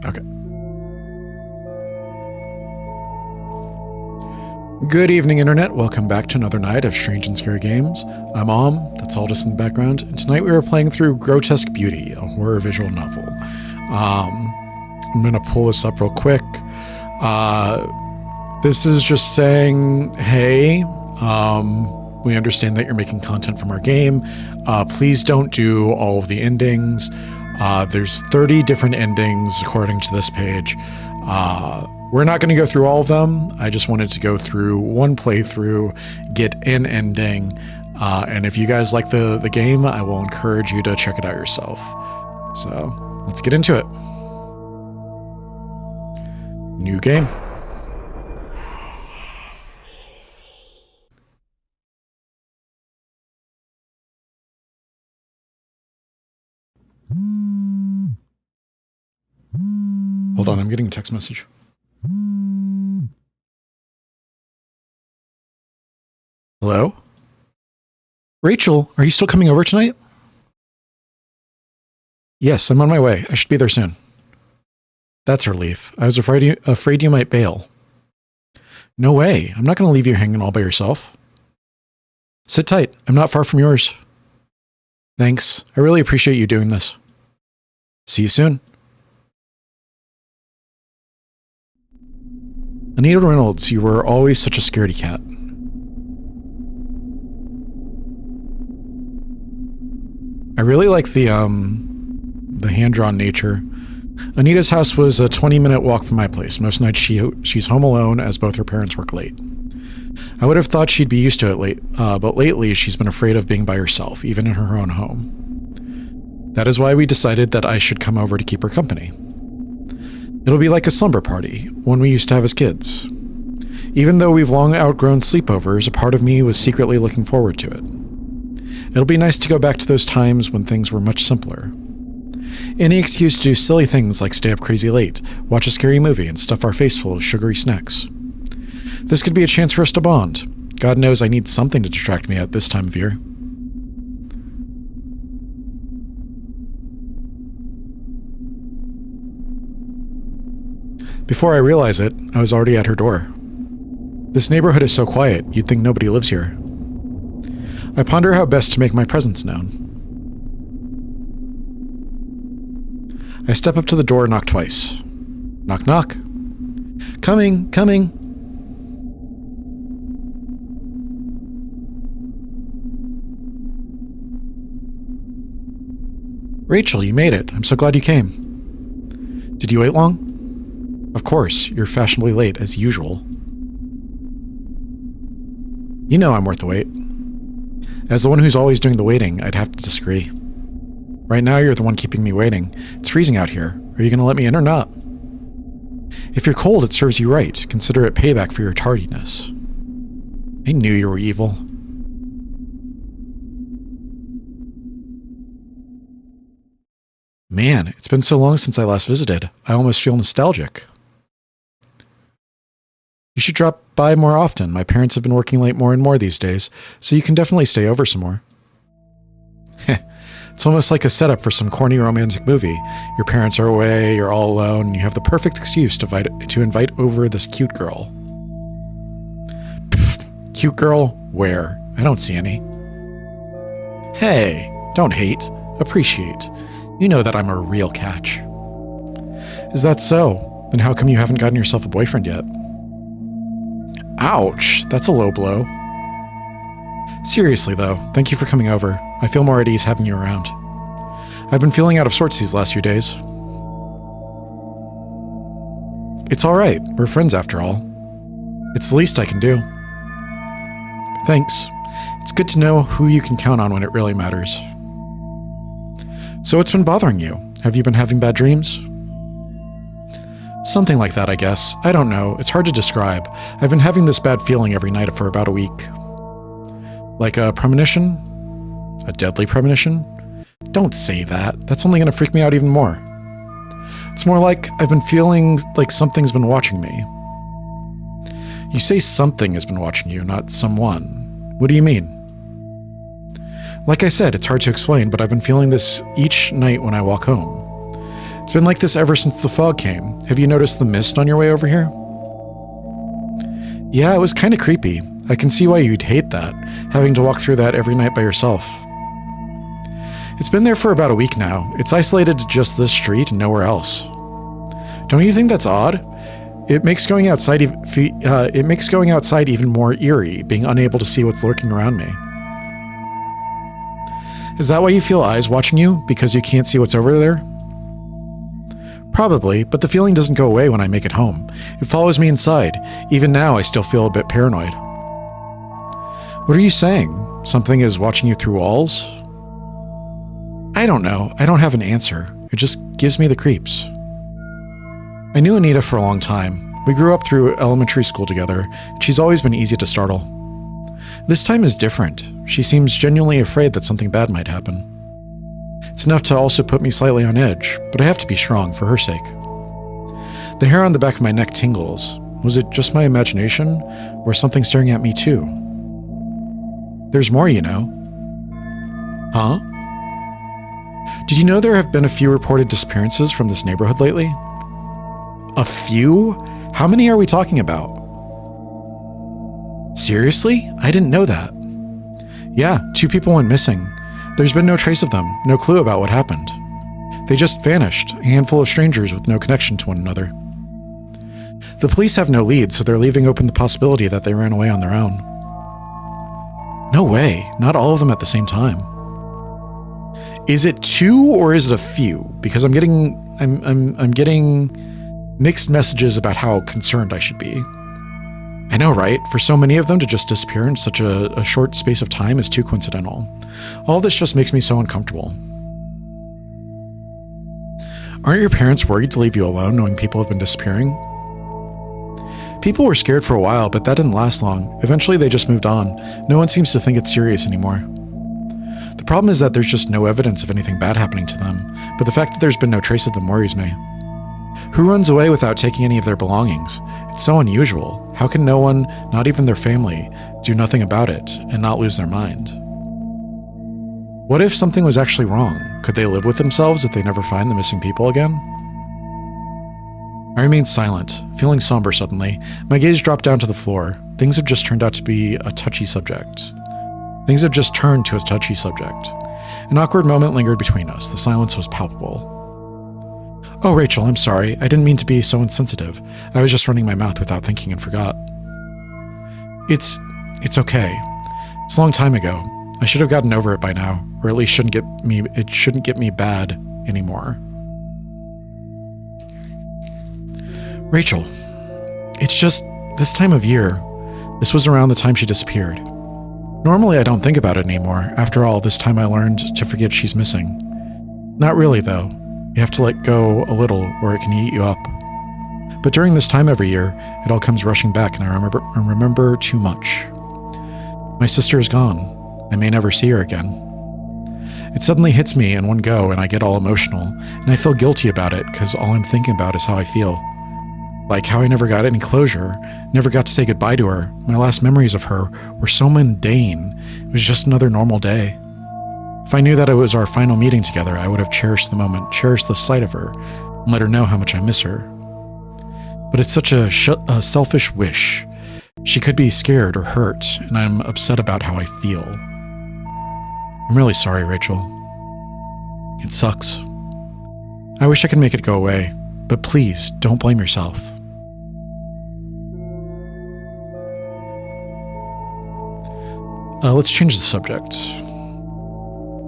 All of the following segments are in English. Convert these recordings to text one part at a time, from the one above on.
Okay. Good evening, Internet. Welcome back to another night of Strange and Scary Games. I'm that's all just in the background, and tonight we are playing through Grotesque Beauty, a horror visual novel. I'm going to pull this up real quick. This is just saying, hey, we understand that you're making content from our game. Please don't do all of the endings. There's 30 different endings according to this page. We're not going to go through all of them. I just wanted to go through one playthrough, get an ending, and if you guys like the game, I will encourage you to check it out yourself. So let's get into it. New game. Hold on, I'm getting a text message. Hello? Rachel, are you still coming over tonight? Yes, I'm on my way. I should be there soon. That's a relief. I was afraid you might bail. No way. I'm not going to leave you hanging all by yourself. Sit tight. I'm not far from yours. Thanks. I really appreciate you doing this. See you soon. Anita Reynolds, you were always such a scaredy cat. I really like the hand-drawn nature. Anita's house was a 20-minute walk from my place. Most nights she's home alone as both her parents work late. I would have thought she'd be used to it but lately she's been afraid of being by herself, even in her own home. That is why we decided that I should come over to keep her company. It'll be like a slumber party, one we used to have as kids. Even though we've long outgrown sleepovers, a part of me was secretly looking forward to it. It'll be nice to go back to those times when things were much simpler. Any excuse to do silly things like stay up crazy late, watch a scary movie, and stuff our face full of sugary snacks. This could be a chance for us to bond. God knows I need something to distract me at this time of year. Before I realize it, I was already at her door. This neighborhood is so quiet, you'd think nobody lives here. I ponder how best to make my presence known. I step up to the door and knock twice. Knock, knock. Coming, coming. Rachel, you made it. I'm so glad you came. Did you wait long? Of course, you're fashionably late, as usual. You know I'm worth the wait. As the one who's always doing the waiting, I'd have to disagree. Right now, you're the one keeping me waiting. It's freezing out here. Are you going to let me in or not? If you're cold, it serves you right. Consider it payback for your tardiness. I knew you were evil. Man, it's been so long since I last visited. I almost feel nostalgic. You should drop by more often. My parents have been working late more and more these days, so you can definitely stay over some more. It's almost like a setup for some corny romantic movie. Your parents are away, you're all alone, and you have the perfect excuse to invite over this cute girl. Pfft, cute girl? Where? I don't see any. Hey, don't hate. Appreciate. You know that I'm a real catch. Is that so? Then how come you haven't gotten yourself a boyfriend yet? Ouch, that's a low blow. Seriously though, thank you for coming over. I feel more at ease having you around. I've been feeling out of sorts these last few days. It's alright, we're friends after all. It's the least I can do. Thanks. It's good to know who you can count on when it really matters. So what's been bothering you? Have you been having bad dreams? Something like that, I guess. I don't know. It's hard to describe. I've been having this bad feeling every night for about a week. Like a premonition? A deadly premonition? Don't say that. That's only going to freak me out even more. It's more like I've been feeling like something's been watching me. You say something has been watching you, not someone. What do you mean? Like I said, it's hard to explain, but I've been feeling this each night when I walk home. It's been like this ever since the fog came. Have you noticed the mist on your way over here? Yeah, it was kind of creepy. I can see why you'd hate that, having to walk through that every night by yourself. It's been there for about a week now. It's isolated to just this street and nowhere else. Don't you think that's odd? It makes going outside even more eerie, being unable to see what's lurking around me. Is that why you feel eyes watching you? Because you can't see what's over there? Probably, but the feeling doesn't go away when I make it home. It follows me inside. Even now, I still feel a bit paranoid. What are you saying? Something is watching you through walls? I don't know. I don't have an answer. It just gives me the creeps. I knew Anita for a long time. We grew up through elementary school together, and she's always been easy to startle. This time is different. She seems genuinely afraid that something bad might happen. It's enough to also put me slightly on edge, but I have to be strong for her sake. The hair on the back of my neck tingles. Was it just my imagination, or something staring at me too? There's more, you know. Huh? Did you know there have been a few reported disappearances from this neighborhood lately? A few? How many are we talking about? Seriously? I didn't know that. Yeah, 2 people went missing. There's been no trace of them, no clue about what happened. They just vanished, a handful of strangers with no connection to one another. The police have no lead, so they're leaving open the possibility that they ran away on their own. No way, not all of them at the same time. Is it 2 or is it a few? Because I'm getting mixed messages about how concerned I should be. I know, right? For so many of them to just disappear in such a short space of time is too coincidental. All this just makes me so uncomfortable. Aren't your parents worried to leave you alone knowing people have been disappearing? People were scared for a while, but that didn't last long. Eventually they just moved on. No one seems to think it's serious anymore. The problem is that there's just no evidence of anything bad happening to them, but the fact that there's been no trace of them worries me. Who runs away without taking any of their belongings? It's so unusual. How can no one, not even their family, do nothing about it and not lose their mind? What if something was actually wrong? Could they live with themselves if they never find the missing people again? I remained silent, feeling somber suddenly. My gaze dropped down to the floor. Things have just turned to a touchy subject. An awkward moment lingered between us. The silence was palpable. Oh, Rachel, I'm sorry. I didn't mean to be so insensitive. I was just running my mouth without thinking and forgot. It's okay. It's a long time ago. I should have gotten over it by now, or at least it shouldn't get me bad anymore. Rachel, it's just this time of year. This was around the time she disappeared. Normally I don't think about it anymore. After all, this time I learned to forget she's missing. Not really, though. You have to let go a little, or it can eat you up. But during this time every year, it all comes rushing back, and I remember too much. My sister is gone. I may never see her again. It suddenly hits me in one go, and I get all emotional, and I feel guilty about it, because all I'm thinking about is how I feel. Like how I never got any closure, never got to say goodbye to her. My last memories of her were so mundane. It was just another normal day. If I knew that it was our final meeting together, I would have cherished the moment, cherished the sight of her, and let her know how much I miss her. But it's such a selfish wish. She could be scared or hurt, and I'm upset about how I feel. I'm really sorry, Rachel. It sucks. I wish I could make it go away, but please don't blame yourself. Let's change the subject.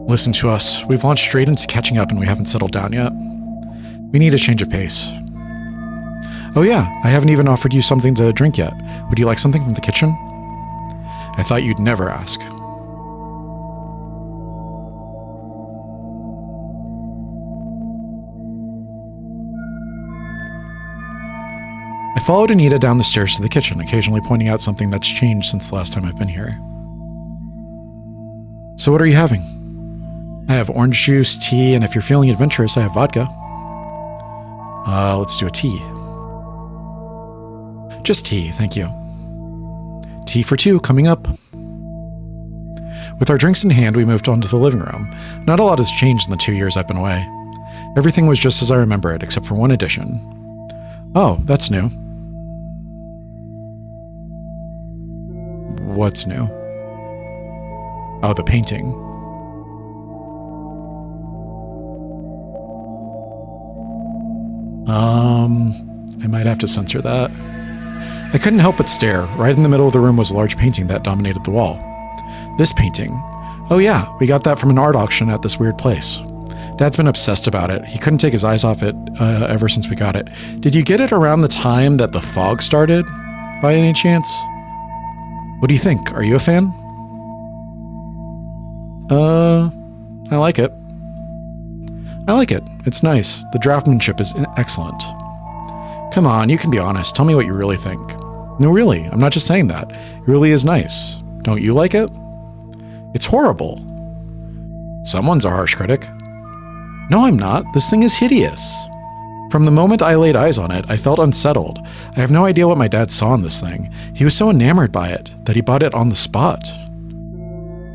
Listen to us. We've launched straight into catching up and we haven't settled down yet. We need a change of pace. Oh yeah, I haven't even offered you something to drink yet. Would you like something from the kitchen? I thought you'd never ask. I followed Anita down the stairs to the kitchen, occasionally pointing out something that's changed since the last time I've been here. So what are you having? I have orange juice, tea, and if you're feeling adventurous, I have vodka. Let's do a tea. Just tea, thank you. Tea for 2 coming up. With our drinks in hand, we moved on to the living room. Not a lot has changed in the 2 years I've been away. Everything was just as I remember it, except for one addition. Oh, that's new. What's new? Oh, the painting. I might have to censor that. I couldn't help but stare. Right in the middle of the room was a large painting that dominated the wall. This painting. Oh yeah, we got that from an art auction at this weird place. Dad's been obsessed about it. He couldn't take his eyes off it ever since we got it. Did you get it around the time that the fog started, by any chance? What do you think? Are you a fan? I like it. I like it. It's nice. The draftsmanship is excellent. Come on, you can be honest. Tell me what you really think. No, really, I'm not just saying that. It really is nice. Don't you like it? It's horrible. Someone's a harsh critic. No, I'm not. This thing is hideous. From the moment I laid eyes on it, I felt unsettled. I have no idea what my dad saw in this thing. He was so enamored by it that he bought it on the spot.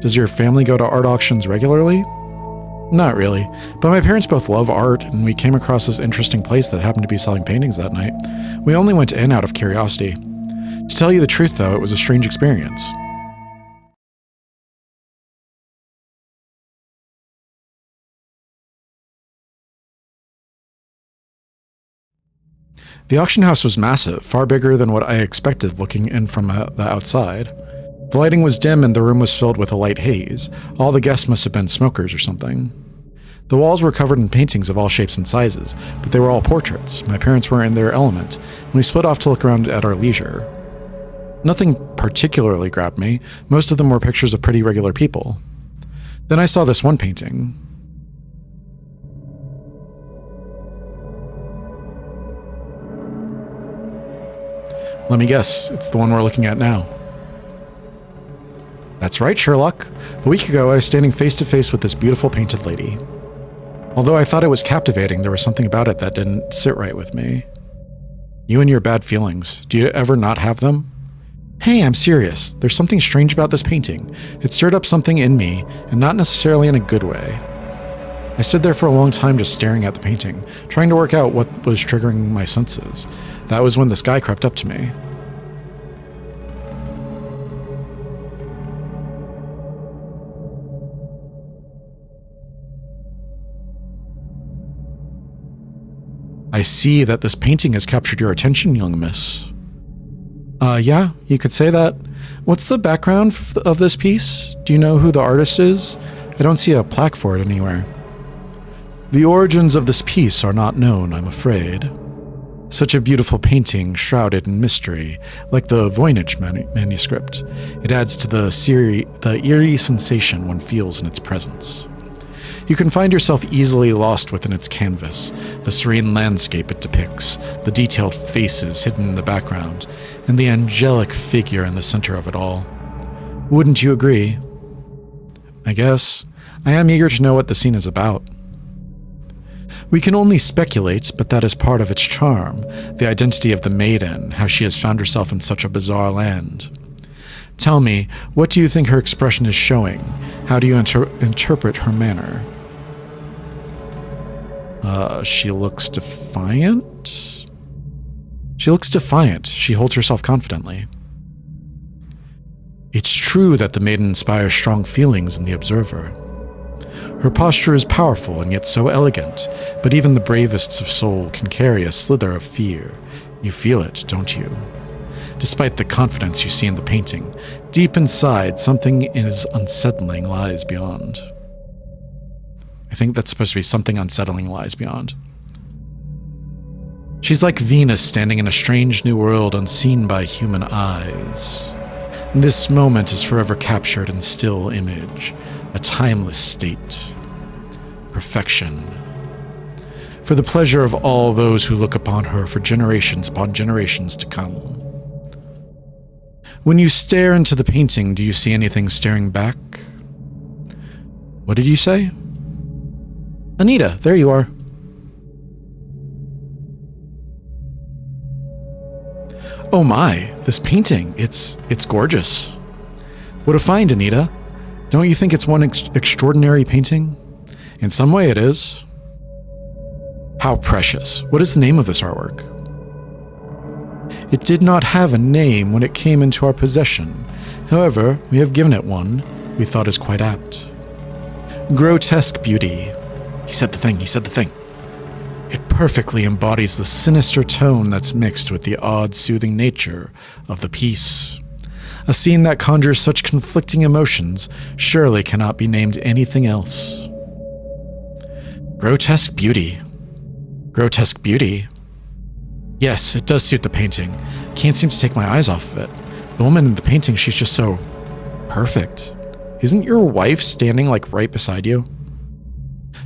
Does your family go to art auctions regularly? Not really, but my parents both love art, and we came across this interesting place that happened to be selling paintings that night. We only went in out of curiosity. To tell you the truth, though, it was a strange experience. The auction house was massive, far bigger than what I expected looking in from the outside. The lighting was dim and the room was filled with a light haze. All the guests must have been smokers or something. The walls were covered in paintings of all shapes and sizes, but they were all portraits. My parents were in their element, and we split off to look around at our leisure. Nothing particularly grabbed me. Most of them were pictures of pretty regular people. Then I saw this one painting. Let me guess, it's the one we're looking at now. That's right, Sherlock. A week ago, I was standing face to face with this beautiful painted lady. Although I thought it was captivating, there was something about it that didn't sit right with me. You and your bad feelings, do you ever not have them? Hey, I'm serious. There's something strange about this painting. It stirred up something in me, and not necessarily in a good way. I stood there for a long time just staring at the painting, trying to work out what was triggering my senses. That was when this guy crept up to me. I see that this painting has captured your attention, young miss. Yeah, you could say that. What's the background of this piece? Do you know who the artist is? I don't see a plaque for it anywhere. The origins of this piece are not known, I'm afraid. Such a beautiful painting shrouded in mystery, like the Voynich manuscript. It adds to the eerie sensation one feels in its presence. You can find yourself easily lost within its canvas, the serene landscape it depicts, the detailed faces hidden in the background, and the angelic figure in the center of it all. Wouldn't you agree? I guess. I am eager to know what the scene is about. We can only speculate, but that is part of its charm, the identity of the maiden, how she has found herself in such a bizarre land. Tell me, what do you think her expression is showing? How do you interpret her manner? She looks defiant? She looks defiant. She holds herself confidently. It's true that the maiden inspires strong feelings in the observer. Her posture is powerful and yet so elegant, but even the bravest of soul can carry a slither of fear. You feel it, don't you? Despite the confidence you see in the painting, deep inside, something is unsettling lies beyond. I think that's supposed to be something unsettling lies beyond. She's like Venus standing in a strange new world unseen by human eyes. This moment is forever captured in still image, a timeless state. Perfection. For the pleasure of all those who look upon her for generations upon generations to come. When you stare into the painting, do you see anything staring back? What did you say? Anita, there you are. Oh my, this painting, it's gorgeous. What a find, Anita. Don't you think it's one extraordinary painting? In some way it is. How precious. What is the name of this artwork? It did not have a name when it came into our possession. However, we have given it one we thought is quite apt. Grotesque Beauty. He said the thing. It perfectly embodies the sinister tone that's mixed with the odd, soothing nature of the piece. A scene that conjures such conflicting emotions surely cannot be named anything else. Grotesque Beauty. Grotesque Beauty? Yes, it does suit the painting. Can't seem to take my eyes off of it. The woman in the painting, she's just so perfect. Isn't your wife standing like right beside you?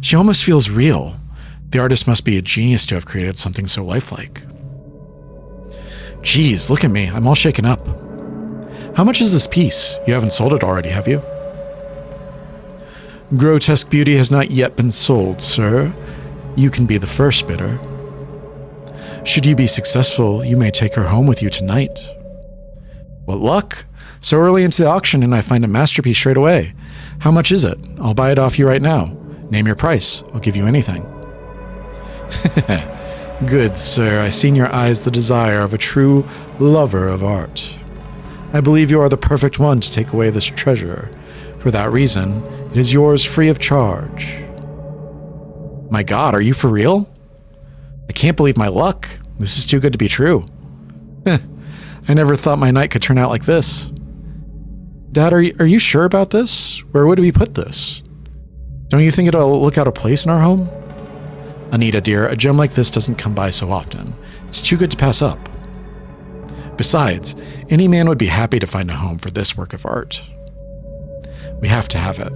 She almost feels real. The artist must be a genius to have created something so lifelike. Geez, look at me. I'm all shaken up. How much is this piece? You haven't sold it already, have you? Grotesque Beauty has not yet been sold, sir. You can be the first bidder. Should you be successful, you may take her home with you tonight. What luck! So early into the auction and I find a masterpiece straight away. How much is it? I'll buy it off you right now. Name your price. I'll give you anything. Good, sir. I see in your eyes the desire of a true lover of art. I believe you are the perfect one to take away this treasure. For that reason, it is yours free of charge. My God, are you for real? I can't believe my luck. This is too good to be true. I never thought my night could turn out like this. Dad, are you sure about this? Where would we put this? Don't you think it'll look out of place in our home? Anita, dear, a gem like this doesn't come by so often. It's too good to pass up. Besides, any man would be happy to find a home for this work of art. We have to have it.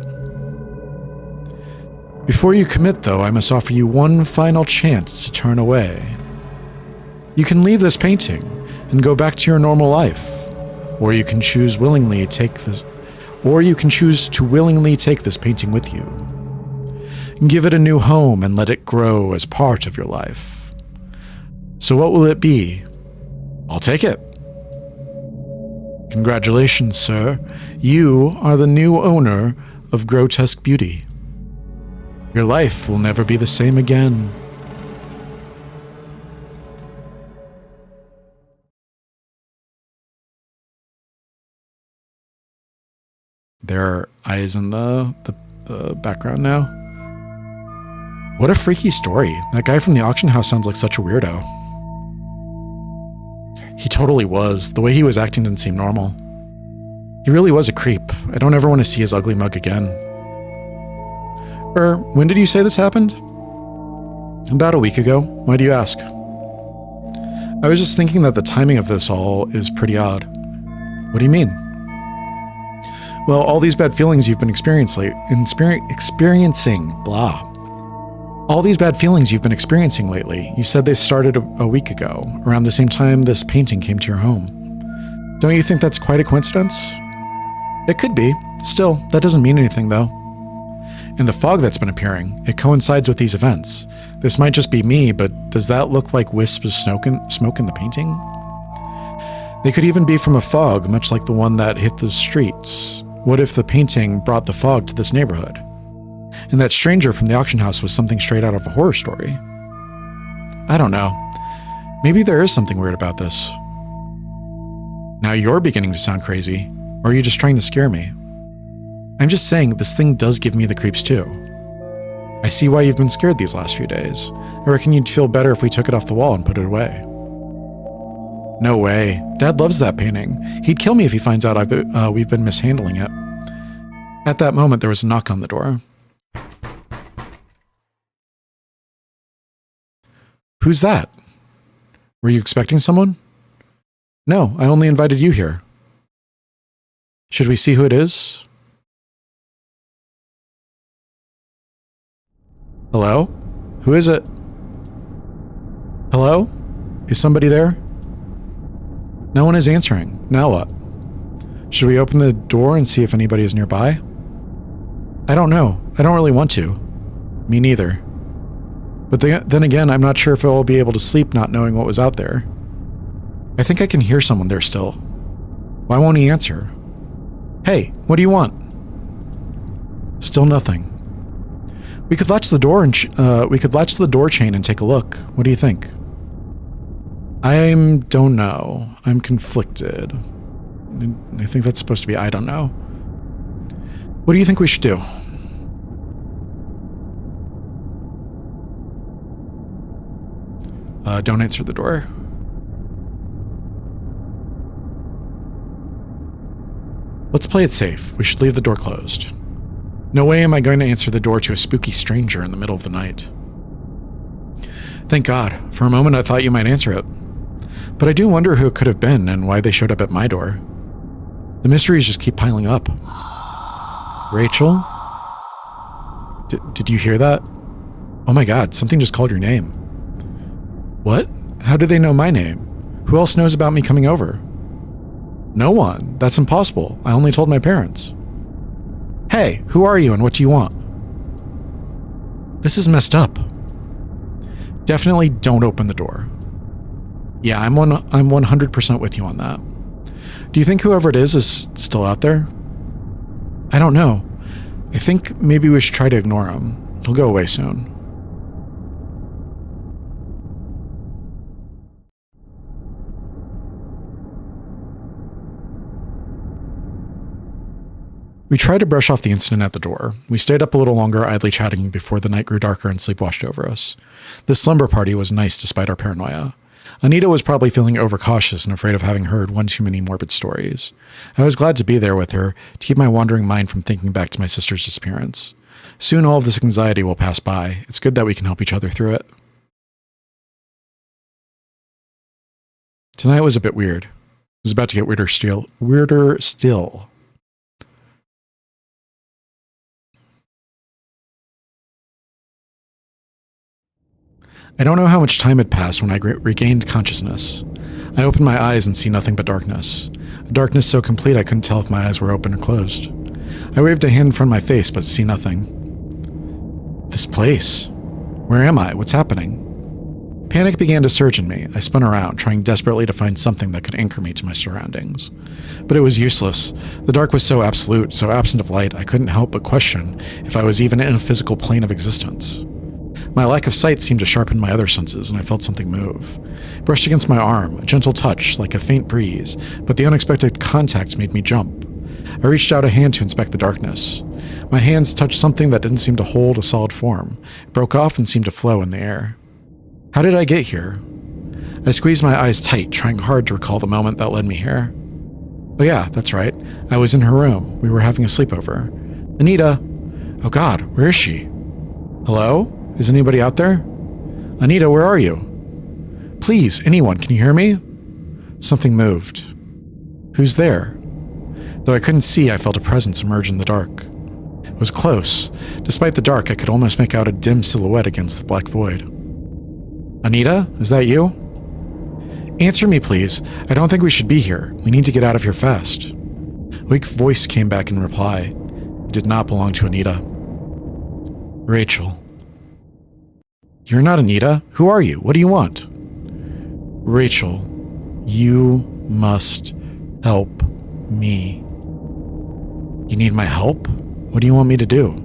Before you commit, though, I must offer you one final chance to turn away. You can leave this painting and go back to your normal life, or you can choose to willingly take this painting with you. Give it a new home and let it grow as part of your life. So what will it be? I'll take it. Congratulations, sir. You are the new owner of Grotesque Beauty. Your life will never be the same again. There are eyes in the background now. What a freaky story. That guy from the auction house sounds like such a weirdo. He totally was. The way he was acting didn't seem normal. He really was a creep. I don't ever want to see his ugly mug again. When did you say this happened? About a week ago. Why do you ask? I was just thinking that the timing of this all is pretty odd. What do you mean? Well, all these bad feelings you've been experiencing, All these bad feelings you've been experiencing lately, you said they started a week ago, around the same time this painting came to your home. Don't you think that's quite a coincidence? It could be. Still, that doesn't mean anything, though. And the fog that's been appearing, it coincides with these events. This might just be me, but does that look like wisps of smoke in the painting? They could even be from a fog, much like the one that hit the streets. What if the painting brought the fog to this neighborhood? And that stranger from the auction house was something straight out of a horror story. I don't know. Maybe there is something weird about this. Now you're beginning to sound crazy, or are you just trying to scare me? I'm just saying this thing does give me the creeps too. I see why you've been scared these last few days. I reckon you'd feel better if we took it off the wall and put it away. No way. Dad loves that painting. He'd kill me if he finds out we've been mishandling it. At that moment, there was a knock on the door. Who's that? Were you expecting someone? No, I only invited you here. Should we see who it is? Hello? Who is it? Hello? Is somebody there? No one is answering. Now what? Should we open the door and see if anybody is nearby? I don't know. I don't really want to. Me neither. But then again, I'm not sure if I'll be able to sleep not knowing what was out there. I think I can hear someone there still. Why won't he answer? Hey, what do you want? Still nothing. We could latch the door and we could latch the door chain and take a look. What do you think? I don't know. I'm conflicted. I think that's supposed to be I don't know. What do you think we should do? Don't answer the door. Let's play it safe. We should leave the door closed. No way am I going to answer the door to a spooky stranger in the middle of the night. Thank God. For a moment I thought you might answer it. But I do wonder who it could have been and why they showed up at my door. The mysteries just keep piling up. Rachel? Did you hear that? Oh my God, something just called your name. What? How do they know my name? Who else knows about me coming over? No one. That's impossible. I only told my parents. Hey, who are you and what do you want? This is messed up. Definitely don't open the door. Yeah, I'm 100% with you on that. Do you think whoever it is still out there? I don't know. I think maybe we should try to ignore him. He'll go away soon. We tried to brush off the incident at the door. We stayed up a little longer, idly chatting before the night grew darker and sleep washed over us. This slumber party was nice despite our paranoia. Anita was probably feeling overcautious and afraid of having heard one too many morbid stories. I was glad to be there with her, to keep my wandering mind from thinking back to my sister's disappearance. Soon all of this anxiety will pass by. It's good that we can help each other through it. Tonight was a bit weird. It was about to get weirder still. I don't know how much time had passed when I regained consciousness. I opened my eyes and see nothing but darkness. A darkness so complete I couldn't tell if my eyes were open or closed. I waved a hand in front of my face, but see nothing. This place. Where am I? What's happening? Panic began to surge in me. I spun around, trying desperately to find something that could anchor me to my surroundings. But it was useless. The dark was so absolute, so absent of light, I couldn't help but question if I was even in a physical plane of existence. My lack of sight seemed to sharpen my other senses, and I felt something move. It brushed against my arm, a gentle touch, like a faint breeze, but the unexpected contact made me jump. I reached out a hand to inspect the darkness. My hands touched something that didn't seem to hold a solid form. It broke off and seemed to flow in the air. How did I get here? I squeezed my eyes tight, trying hard to recall the moment that led me here. Oh yeah, that's right. I was in her room. We were having a sleepover. Anita! Oh God, where is she? Hello? Is anybody out there? Anita, where are you? Please, anyone, can you hear me? Something moved. Who's there? Though I couldn't see, I felt a presence emerge in the dark. It was close. Despite the dark, I could almost make out a dim silhouette against the black void. Anita, is that you? Answer me, please. I don't think we should be here. We need to get out of here fast. A weak voice came back in reply. It did not belong to Anita. Rachel. You're not Anita. Who are you? What do you want? Rachel, you must help me. You need my help? What do you want me to do?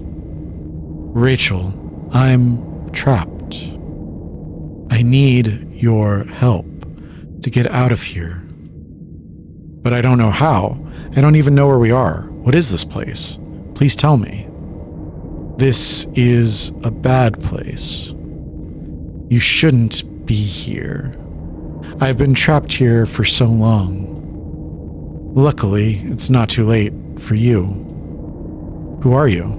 Rachel, I'm trapped. I need your help to get out of here. But I don't know how. I don't even know where we are. What is this place? Please tell me. This is a bad place. You shouldn't be here. I've been trapped here for so long. Luckily, it's not too late for you. Who are you?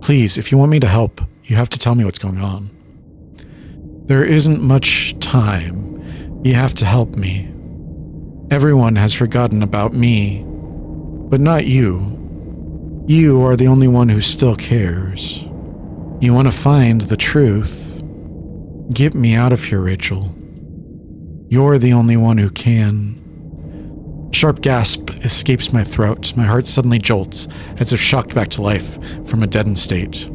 Please, if you want me to help, you have to tell me what's going on. There isn't much time. You have to help me. Everyone has forgotten about me, but not you. You are the only one who still cares. You want to find the truth. Get me out of here, Rachel. You're the only one who can. A sharp gasp escapes my throat. My heart suddenly jolts, as if shocked back to life from a deadened state.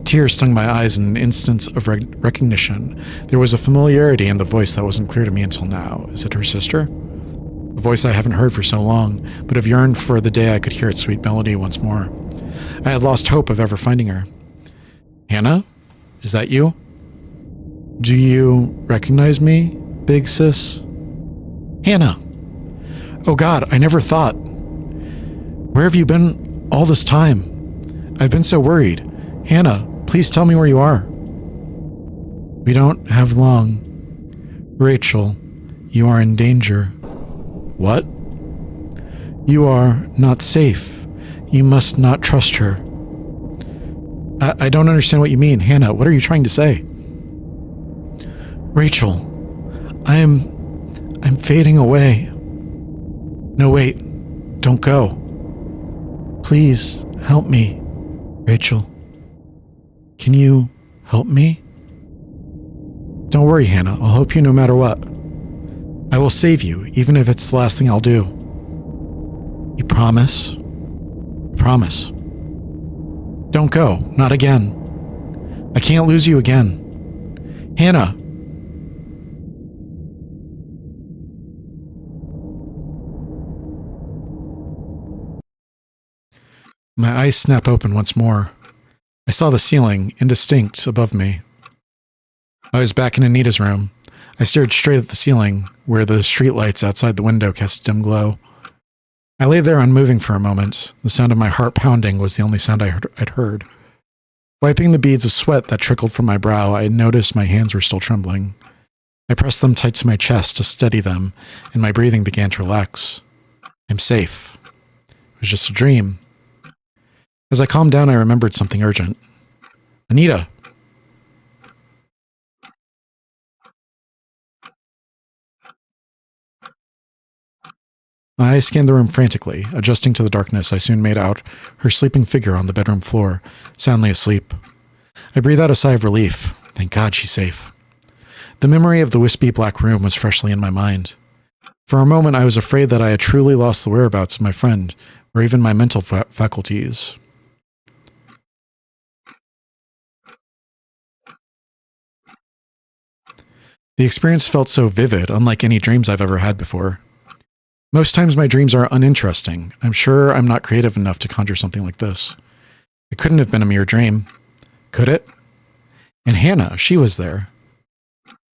Tears stung my eyes in an instant of recognition. There was a familiarity in the voice that wasn't clear to me until now. Is it her sister? A voice I haven't heard for so long, but have yearned for the day I could hear its sweet melody once more. I had lost hope of ever finding her. Hannah? Is that you? Do you recognize me, big sis? Hannah! Oh God, I never thought. Where have you been all this time? I've been so worried. Hannah, please tell me where you are. We don't have long. Rachel, you are in danger. What? You are not safe. You must not trust her. I don't understand what you mean. Hannah, what are you trying to say? Rachel, I'm fading away. No, wait. Don't go. Please, help me. Rachel, can you help me? Don't worry, Hannah. I'll help you no matter what. I will save you, even if it's the last thing I'll do. You promise? Promise. Don't go. Not again. I can't lose you again. Hannah! My eyes snap open once more. I saw the ceiling, indistinct, above me. I was back in Anita's room. I stared straight at the ceiling, where the streetlights outside the window cast a dim glow. I lay there unmoving for a moment. The sound of my heart pounding was the only sound I'd heard. Wiping the beads of sweat that trickled from my brow, I noticed my hands were still trembling. I pressed them tight to my chest to steady them, and my breathing began to relax. I'm safe. It was just a dream. As I calmed down, I remembered something urgent. Anita! My eyes scanned the room frantically. Adjusting to the darkness, I soon made out her sleeping figure on the bedroom floor, soundly asleep. I breathed out a sigh of relief. Thank God she's safe. The memory of the wispy black room was freshly in my mind. For a moment, I was afraid that I had truly lost the whereabouts of my friend, or even my mental faculties. The experience felt so vivid, unlike any dreams I've ever had before. Most times my dreams are uninteresting. I'm sure I'm not creative enough to conjure something like this. It couldn't have been a mere dream. Could it? And Hannah, she was there.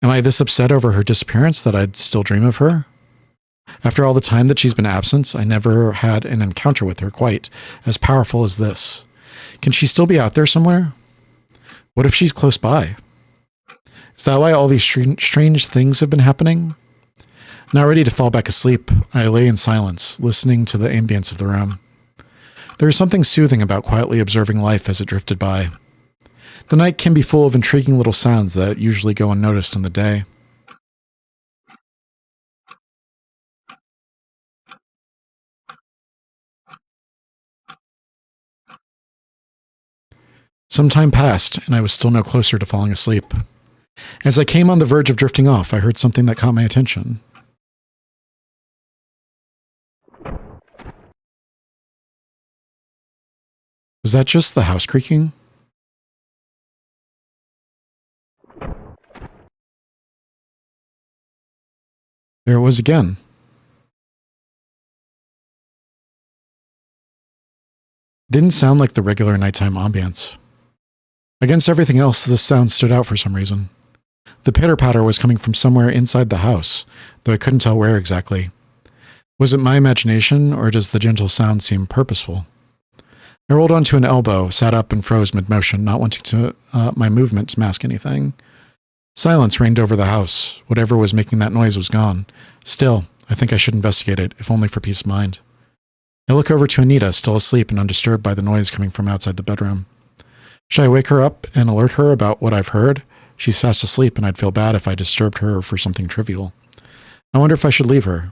Am I this upset over her disappearance that I'd still dream of her? After all the time that she's been absent, I never had an encounter with her quite as powerful as this. Can she still be out there somewhere? What if she's close by? Is that why all these strange things have been happening? Not ready to fall back asleep, I lay in silence, listening to the ambience of the room. There is something soothing about quietly observing life as it drifted by. The night can be full of intriguing little sounds that usually go unnoticed in the day. Some time passed, and I was still no closer to falling asleep. As I came on the verge of drifting off, I heard something that caught my attention. Was that just the house creaking? There it was again. Didn't sound like the regular nighttime ambience. Against everything else, this sound stood out for some reason. The pitter-patter was coming from somewhere inside the house, though I couldn't tell where exactly. Was it my imagination, or does the gentle sound seem purposeful? I rolled onto an elbow, sat up, and froze mid-motion, not wanting my movement to mask anything. Silence reigned over the house. Whatever was making that noise was gone. Still, I think I should investigate it, if only for peace of mind. I look over to Anita, still asleep and undisturbed by the noise coming from outside the bedroom. Should I wake her up and alert her about what I've heard? She's fast asleep, and I'd feel bad if I disturbed her for something trivial. I wonder if I should leave her.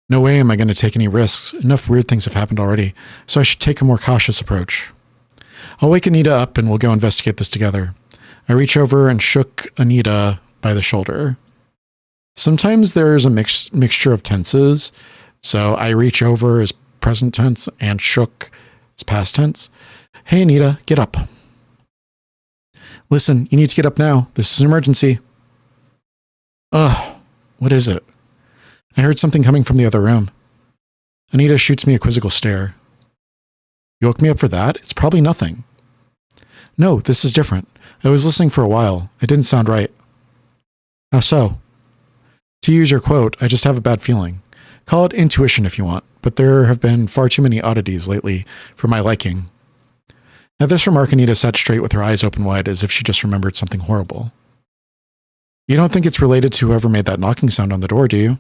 No way am I going to take any risks. Enough weird things have happened already, so I should take a more cautious approach. I'll wake Anita up and we'll go investigate this together. I reach over and shook Anita by the shoulder. Sometimes there's a mixture of tenses, so I reach over as present tense and shook as past tense. Hey Anita, get up. Listen, you need to get up now. This is an emergency. Ugh, what is it? I heard something coming from the other room. Anita shoots me a quizzical stare. You woke me up for that? It's probably nothing. No, this is different. I was listening for a while. It didn't sound right. How so? To use your quote, I just have a bad feeling. Call it intuition if you want, but there have been far too many oddities lately for my liking. At this remark, Anita sat straight with her eyes open wide as if she just remembered something horrible. You don't think it's related to whoever made that knocking sound on the door, do you?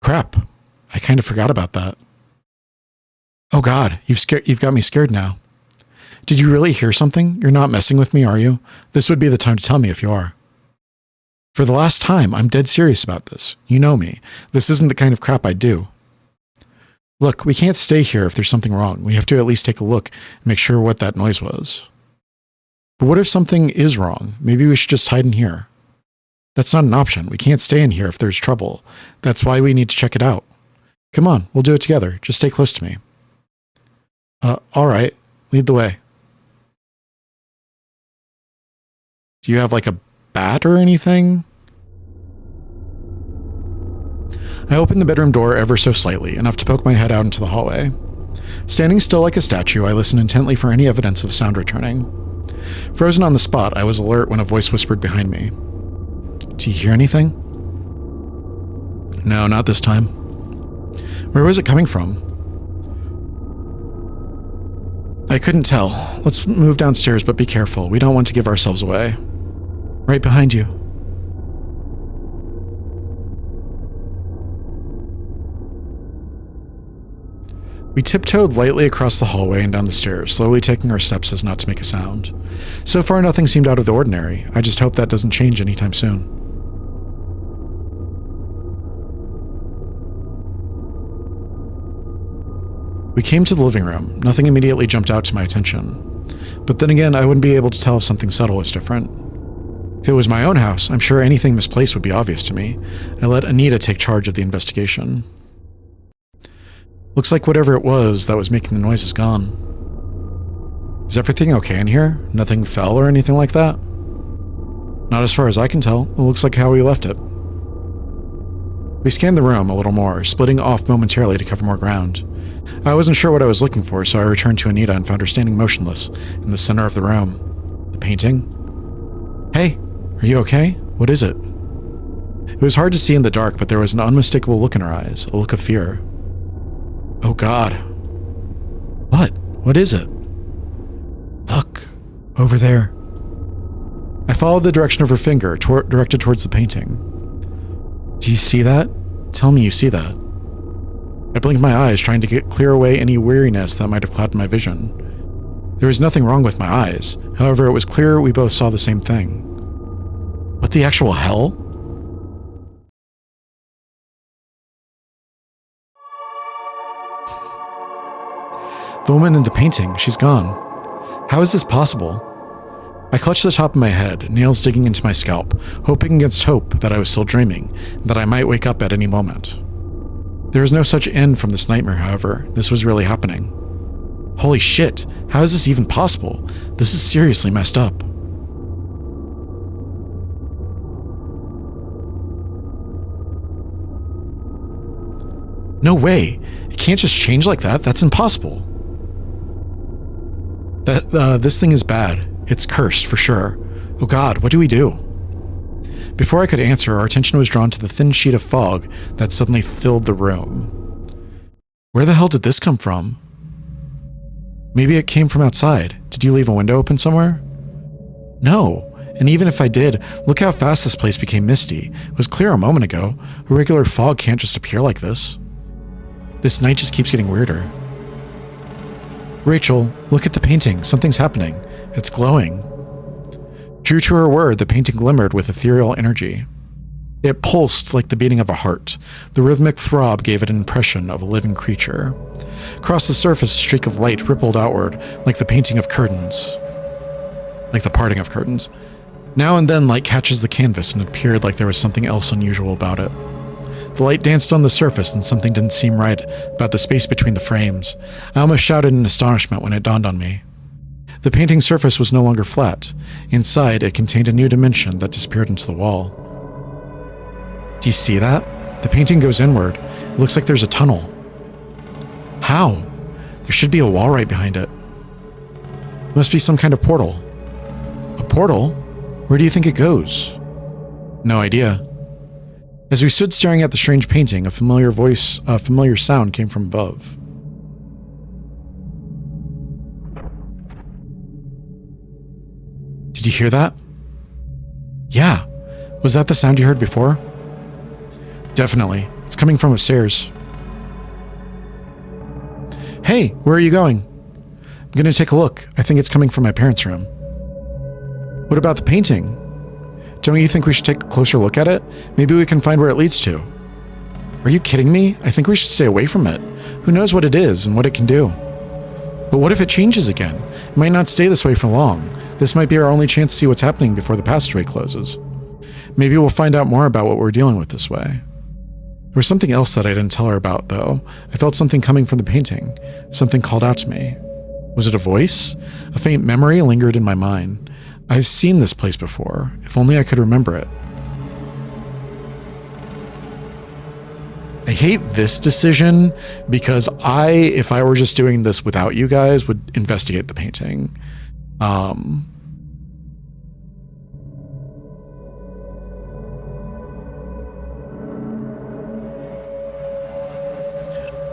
Crap. I kind of forgot about that. Oh God, you've got me scared now. Did you really hear something? You're not messing with me, are you? This would be the time to tell me if you are. For the last time, I'm dead serious about this. You know me. This isn't the kind of crap I do. Look, we can't stay here if there's something wrong. We have to at least take a look and make sure what that noise was. But what if something is wrong? Maybe we should just hide in here. That's not an option. We can't stay in here if there's trouble. That's why we need to check it out. Come on, we'll do it together. Just stay close to me. All right. Lead the way. Do you have like a bat or anything? I opened the bedroom door ever so slightly, enough to poke my head out into the hallway. Standing still like a statue, I listened intently for any evidence of sound returning. Frozen on the spot, I was alert when a voice whispered behind me. Do you hear anything? No, not this time. Where was it coming from? I couldn't tell. Let's move downstairs, but be careful. We don't want to give ourselves away. Right behind you. We tiptoed lightly across the hallway and down the stairs, slowly taking our steps as not to make a sound. So far, nothing seemed out of the ordinary. I just hope that doesn't change anytime soon. We came to the living room. Nothing immediately jumped out to my attention. But then again, I wouldn't be able to tell if something subtle was different. If it was my own house, I'm sure anything misplaced would be obvious to me. I let Anita take charge of the investigation. Looks like whatever it was that was making the noise is gone. Is everything okay in here? Nothing fell or anything like that? Not as far as I can tell. It looks like how we left it. We scanned the room a little more, splitting off momentarily to cover more ground. I wasn't sure what I was looking for, so I returned to Anita and found her standing motionless in the center of the room. The painting? Hey, are you okay? What is it? It was hard to see in the dark, but there was an unmistakable look in her eyes, a look of fear. Oh God. What? What is it? Look, over there. I followed the direction of her finger, directed towards the painting. Do you see that? Tell me you see that. I blinked my eyes, trying to clear away any weariness that might have clouded my vision. There was nothing wrong with my eyes. However, it was clear we both saw the same thing. What the actual hell? The woman in the painting, she's gone. How is this possible? I clutched the top of my head, nails digging into my scalp, hoping against hope that I was still dreaming, and that I might wake up at any moment. There was no such end from this nightmare, however. This was really happening. Holy shit, how is this even possible? This is seriously messed up. No way! It can't just change like that. That's impossible. This thing is bad. It's cursed, for sure. Oh God, what do we do? Before I could answer, our attention was drawn to the thin sheet of fog that suddenly filled the room. Where the hell did this come from? Maybe it came from outside. Did you leave a window open somewhere? No. And even if I did, look how fast this place became misty. It was clear a moment ago. A regular fog can't just appear like this. This night just keeps getting weirder. Rachel, look at the painting. Something's happening. It's glowing. True to her word, the painting glimmered with ethereal energy. It pulsed like the beating of a heart. The rhythmic throb gave it an impression of a living creature. Across the surface, a streak of light rippled outward, like the painting of curtains. Like the parting of curtains. Now and then, light catches the canvas, and it appeared like there was something else unusual about it. The light danced on the surface, and something didn't seem right about the space between the frames. I almost shouted in astonishment when it dawned on me. The painting's surface was no longer flat. Inside, it contained a new dimension that disappeared into the wall. Do you see that? The painting goes inward. It looks like there's a tunnel. How? There should be a wall right behind it. It must be some kind of portal. A portal? Where do you think it goes? No idea. As we stood staring at the strange painting, a familiar sound came from above. Did you hear that? Yeah. Was that the sound you heard before? Definitely. It's coming from upstairs. Hey, where are you going? I'm going to take a look. I think it's coming from my parents' room. What about the painting? Don't you think we should take a closer look at it? Maybe we can find where it leads to. Are you kidding me? I think we should stay away from it. Who knows what it is and what it can do? But what if it changes again? It might not stay this way for long. This might be our only chance to see what's happening before the passageway closes. Maybe we'll find out more about what we're dealing with this way. There was something else that I didn't tell her about, though. I felt something coming from the painting. Something called out to me. Was it a voice? A faint memory lingered in my mind. I've seen this place before. If only I could remember it. I hate this decision because if I were just doing this without you guys, would investigate the painting.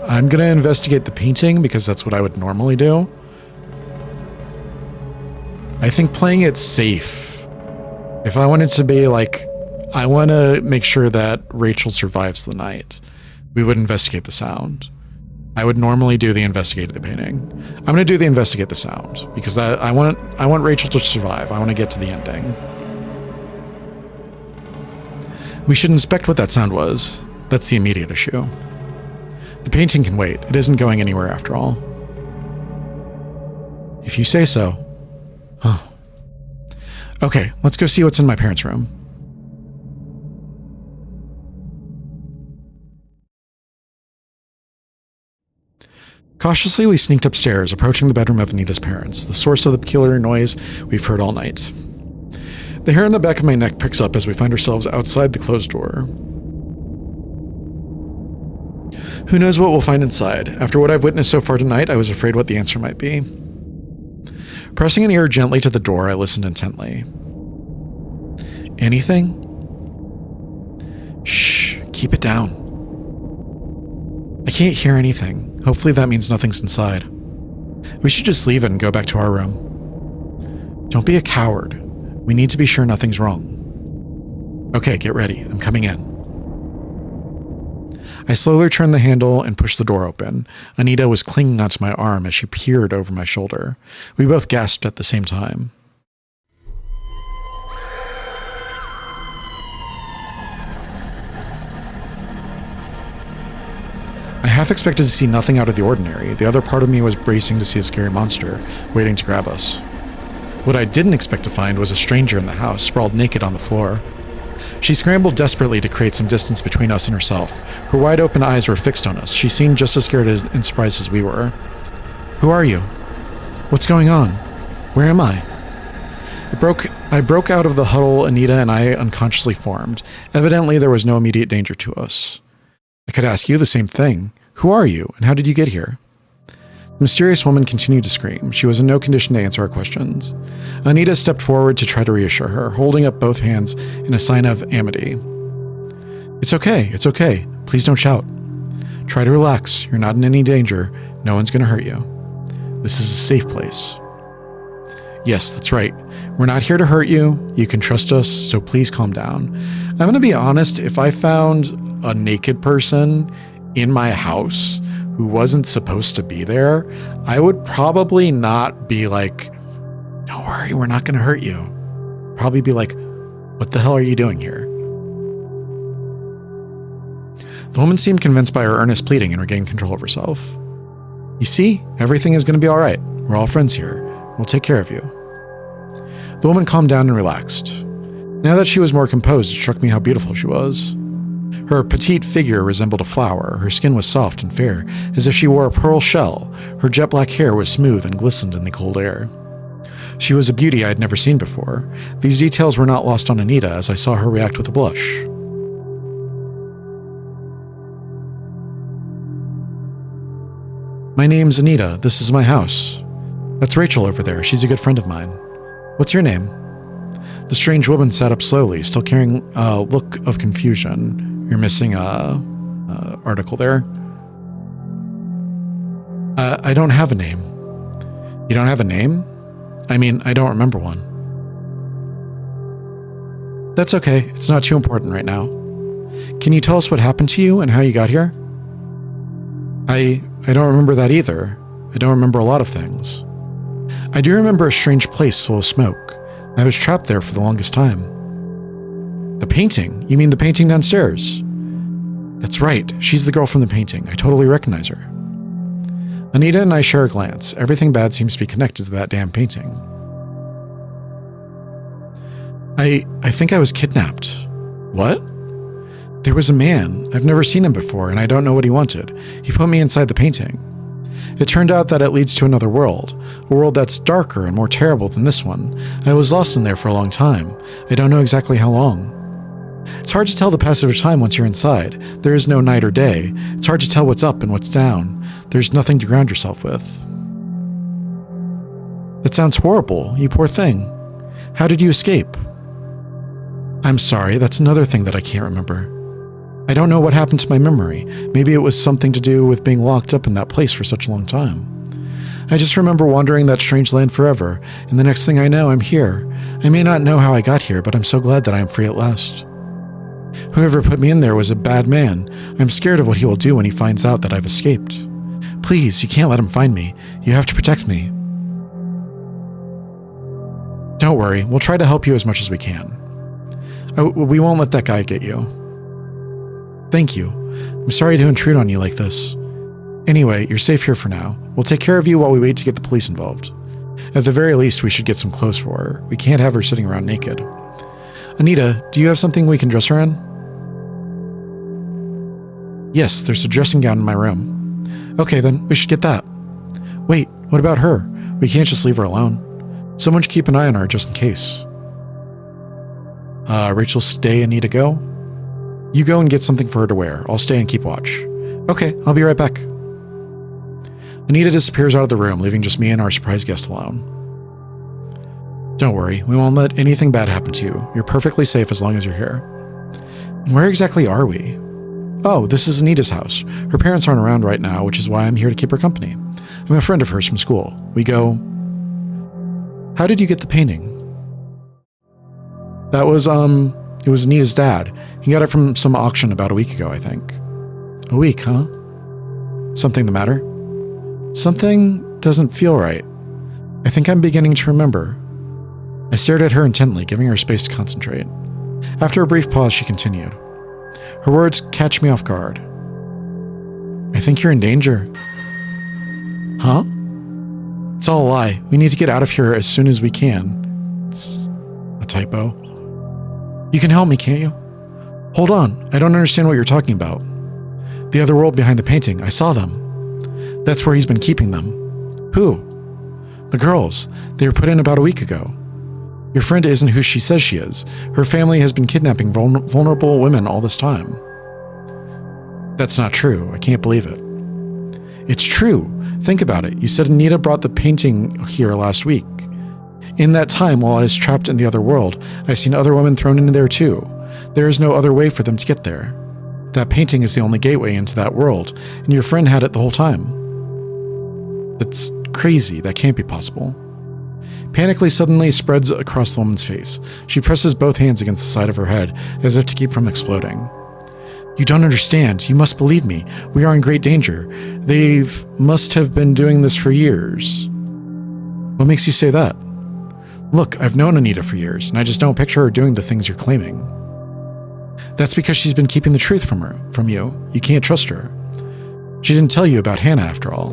I'm going to investigate the painting because that's what I would normally do. I think playing it safe. If I wanted to be like, I want to make sure that Rachel survives the night, we would investigate the sound. I would normally do the investigate the painting. I'm going to do the investigate the sound because I want Rachel to survive. I want to get to the ending. We should inspect what that sound was. That's the immediate issue. The painting can wait. It isn't going anywhere after all. If you say so. Huh. Okay, let's go see what's in my parents' room. Cautiously, we sneaked upstairs, approaching the bedroom of Anita's parents, the source of the peculiar noise we've heard all night. The hair on the back of my neck pricks up as we find ourselves outside the closed door. Who knows what we'll find inside? After what I've witnessed so far tonight, I was afraid what the answer might be. Pressing an ear gently to the door, I listened intently. Anything? Shh, keep it down. I can't hear anything. Hopefully that means nothing's inside. We should just leave it and go back to our room. Don't be a coward. We need to be sure nothing's wrong. Okay, get ready. I'm coming in. I slowly turned the handle and pushed the door open. Anita was clinging onto my arm as she peered over my shoulder. We both gasped at the same time. I half expected to see nothing out of the ordinary. The other part of me was bracing to see a scary monster waiting to grab us. What I didn't expect to find was a stranger in the house, sprawled naked on the floor. She scrambled desperately to create some distance between us and herself. Her wide-open eyes were fixed on us. She seemed just as scared and surprised as we were. Who are you? What's going on? Where am I? I broke out of the huddle Anita and I unconsciously formed. Evidently, there was no immediate danger to us. I could ask you the same thing. Who are you, and how did you get here? The mysterious woman continued to scream. She was in no condition to answer our questions. Anita stepped forward to try to reassure her, holding up both hands in a sign of amity. It's okay. Please don't shout. Try to relax. You're not in any danger. No one's going to hurt you. This is a safe place. Yes, that's right. We're not here to hurt you. You can trust us, so please calm down. I'm going to be honest, if I found a naked person in my house who wasn't supposed to be there, I would probably not be like, don't worry, we're not going to hurt you. Probably be like, what the hell are you doing here? The woman seemed convinced by her earnest pleading and regained control of herself. You see, everything is going to be all right. We're all friends here. We'll take care of you. The woman calmed down and relaxed. Now that she was more composed, it struck me how beautiful she was. Her petite figure resembled a flower. Her skin was soft and fair, as if she wore a pearl shell. Her jet black hair was smooth and glistened in the cold air. She was a beauty I had never seen before. These details were not lost on Anita as I saw her react with a blush. My name's Anita. This is my house. That's Rachel over there. She's a good friend of mine. What's your name? The strange woman sat up slowly, still carrying a look of confusion. You're missing a article there. I don't have a name. You don't have a name? I mean, I don't remember one. That's okay. It's not too important right now. Can you tell us what happened to you and how you got here? I don't remember that either. I don't remember a lot of things. I do remember a strange place full of smoke. I was trapped there for the longest time. The painting? You mean the painting downstairs? That's right. She's the girl from the painting. I totally recognize her. Anita and I share a glance. Everything bad seems to be connected to that damn painting. I think I was kidnapped. What? There was a man. I've never seen him before, and I don't know what he wanted. He put me inside the painting. It turned out that it leads to another world, a world that's darker and more terrible than this one. I was lost in there for a long time. I don't know exactly how long. It's hard to tell the passage of time once you're inside. There is no night or day. It's hard to tell what's up and what's down. There's nothing to ground yourself with. That sounds horrible, you poor thing. How did you escape? I'm sorry, that's another thing that I can't remember. I don't know what happened to my memory. Maybe it was something to do with being locked up in that place for such a long time. I just remember wandering that strange land forever, and the next thing I know, I'm here. I may not know how I got here, but I'm so glad that I am free at last. Whoever put me in there was a bad man. I'm scared of what he will do when he finds out that I've escaped. Please, you can't let him find me. You have to protect me. Don't worry, we'll try to help you as much as we can. We won't let that guy get you. Thank you. I'm sorry to intrude on you like this. Anyway, you're safe here for now. We'll take care of you while we wait to get the police involved. At the very least, we should get some clothes for her. We can't have her sitting around naked. Anita, do you have something we can dress her in? Yes, there's a dressing gown in my room. Okay, then, we should get that. Wait, what about her? We can't just leave her alone. Someone should keep an eye on her just in case. Rachel, stay, Anita, go. You go and get something for her to wear. I'll stay and keep watch. Okay, I'll be right back. Anita disappears out of the room, leaving just me and our surprise guest alone. Don't worry, we won't let anything bad happen to you. You're perfectly safe as long as you're here. And where exactly are we? Oh, this is Anita's house. Her parents aren't around right now, which is why I'm here to keep her company. I'm a friend of hers from school. We go... How did you get the painting? That was, it was Anita's dad. He got it from some auction about a week ago, I think. A week, huh? Something the matter? Something doesn't feel right. I think I'm beginning to remember. I stared at her intently, giving her space to concentrate. After a brief pause, she continued. Her words catch me off guard. I think you're in danger. Huh? It's all a lie. We need to get out of here as soon as we can. It's a typo. You can help me, can't you? Hold on. I don't understand what you're talking about. The other world behind the painting. I saw them. That's where he's been keeping them. Who? The girls. They were put in about a week ago. Your friend isn't who she says she is. Her family has been kidnapping vulnerable women all this time. That's not true. I can't believe it. It's true. Think about it. You said Anita brought the painting here last week. In that time, while I was trapped in the other world, I've seen other women thrown into there too. There is no other way for them to get there. That painting is the only gateway into that world, and your friend had it the whole time. That's crazy. That can't be possible. Panic suddenly spreads across the woman's face. She presses both hands against the side of her head, as if to keep from exploding. You don't understand. You must believe me. We are in great danger. They must have been doing this for years. What makes you say that? Look, I've known Anita for years, and I just don't picture her doing the things you're claiming. That's because she's been keeping the truth from you. You can't trust her. She didn't tell you about Hannah, after all.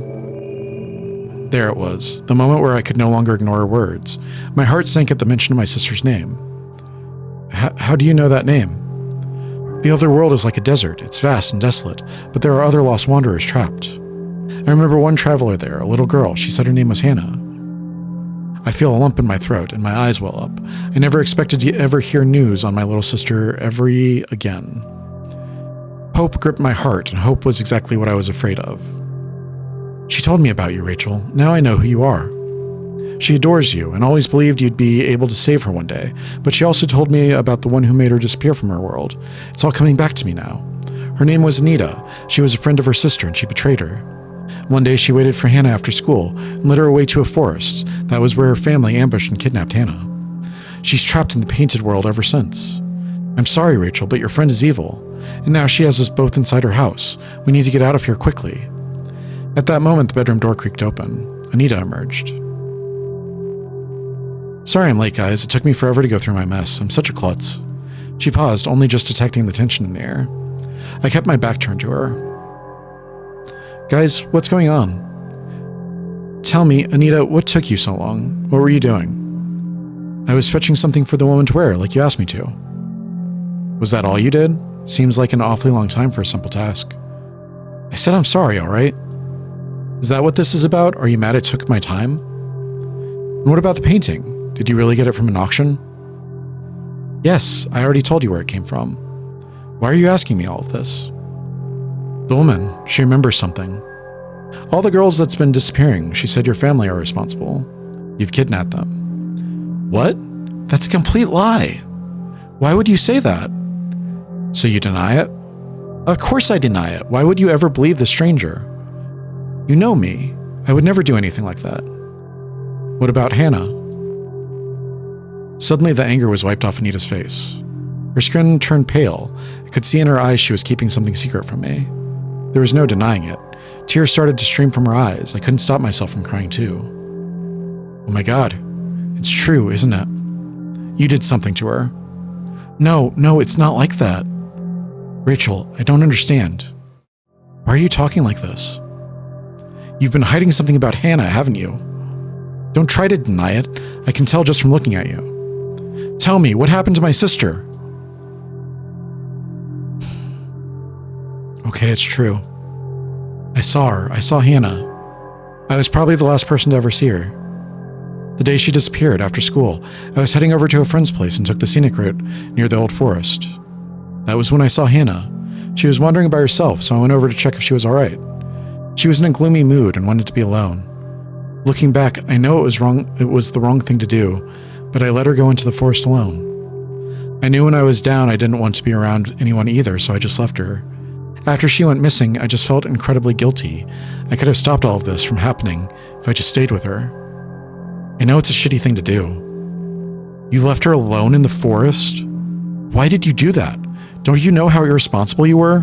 There it was, the moment where I could no longer ignore her words. My heart sank at the mention of my sister's name. How do you know that name? The other world is like a desert. It's vast and desolate, but there are other lost wanderers trapped. I remember one traveler there, a little girl. She said her name was Hannah. I feel a lump in my throat and my eyes well up. I never expected to ever hear news on my little sister ever again. Hope gripped my heart, and hope was exactly what I was afraid of. She told me about you, Rachel. Now I know who you are. She adores you and always believed you'd be able to save her one day, but she also told me about the one who made her disappear from her world. It's all coming back to me now. Her name was Anita. She was a friend of her sister and she betrayed her. One day she waited for Hannah after school and led her away to a forest. That was where her family ambushed and kidnapped Hannah. She's trapped in the painted world ever since. I'm sorry, Rachel, but your friend is evil, and now she has us both inside her house. We need to get out of here quickly. At that moment, the bedroom door creaked open. Anita emerged. Sorry I'm late, guys. It took me forever to go through my mess. I'm such a klutz. She paused, only just detecting the tension in the air. I kept my back turned to her. Guys, what's going on? Tell me, Anita, what took you so long? What were you doing? I was fetching something for the woman to wear, like you asked me to. Was that all you did? Seems like an awfully long time for a simple task. I said I'm sorry, all right? Is that what this is about? Are you mad it took my time? And what about the painting? Did you really get it from an auction? Yes, I already told you where it came from. Why are you asking me all of this? The woman, she remembers something. All the girls that's been disappearing, she said your family are responsible. You've kidnapped them. What? That's a complete lie. Why would you say that? So you deny it? Of course I deny it. Why would you ever believe the stranger? You know me. I would never do anything like that. What about Hannah? Suddenly the anger was wiped off Anita's face. Her skin turned pale. I could see in her eyes she was keeping something secret from me. There was no denying it. Tears started to stream from her eyes. I couldn't stop myself from crying too. Oh my God. It's true, isn't it? You did something to her. No, it's not like that. Rachel, I don't understand. Why are you talking like this? You've been hiding something about Hannah, haven't you? Don't try to deny it. I can tell just from looking at you. Tell me, what happened to my sister? Okay, it's true. I saw her. I saw Hannah. I was probably the last person to ever see her. The day she disappeared after school, I was heading over to a friend's place and took the scenic route near the old forest. That was when I saw Hannah. She was wandering by herself, so I went over to check if she was all right. She was in a gloomy mood and wanted to be alone. Looking back, I know it was the wrong thing to do, but I let her go into the forest alone. I knew when I was down I didn't want to be around anyone either, so I just left her. After she went missing, I just felt incredibly guilty. I could have stopped all of this from happening if I just stayed with her. I know it's a shitty thing to do. You left her alone in the forest? Why did you do that? Don't you know how irresponsible you were?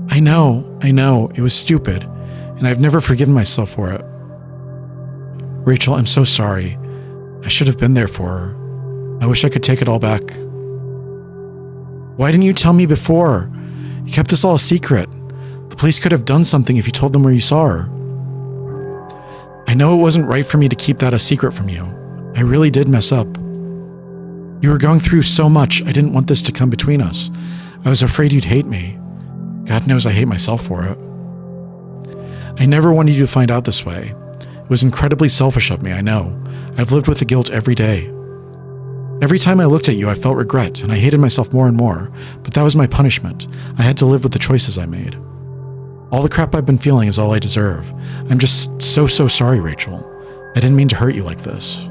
I know, it was stupid, and I've never forgiven myself for it. Rachel, I'm so sorry. I should have been there for her. I wish I could take it all back. Why didn't you tell me before? You kept this all a secret. The police could have done something if you told them where you saw her. I know it wasn't right for me to keep that a secret from you. I really did mess up. You were going through so much, I didn't want this to come between us. I was afraid you'd hate me. God knows I hate myself for it. I never wanted you to find out this way. It was incredibly selfish of me, I know. I've lived with the guilt every day. Every time I looked at you, I felt regret, and I hated myself more and more, but that was my punishment. I had to live with the choices I made. All the crap I've been feeling is all I deserve. I'm just so sorry, Rachel. I didn't mean to hurt you like this.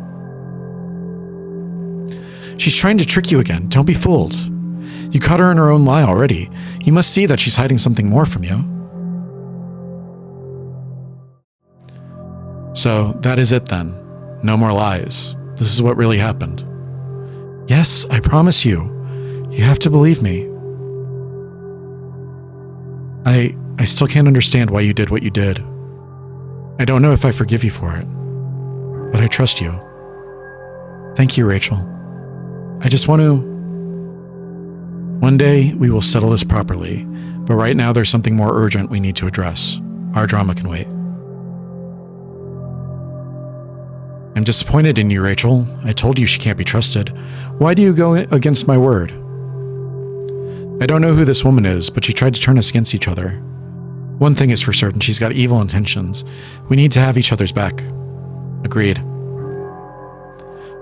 She's trying to trick you again. Don't be fooled. You caught her in her own lie already. You must see that she's hiding something more from you. So, that is it then. No more lies. This is what really happened. Yes, I promise you. You have to believe me. I still can't understand why you did what you did. I don't know if I forgive you for it, but I trust you. Thank you, Rachel. I just want to... One day, we will settle this properly, but right now there's something more urgent we need to address. Our drama can wait. I'm disappointed in you, Rachel. I told you she can't be trusted. Why do you go against my word? I don't know who this woman is, but she tried to turn us against each other. One thing is for certain, she's got evil intentions. We need to have each other's back. Agreed.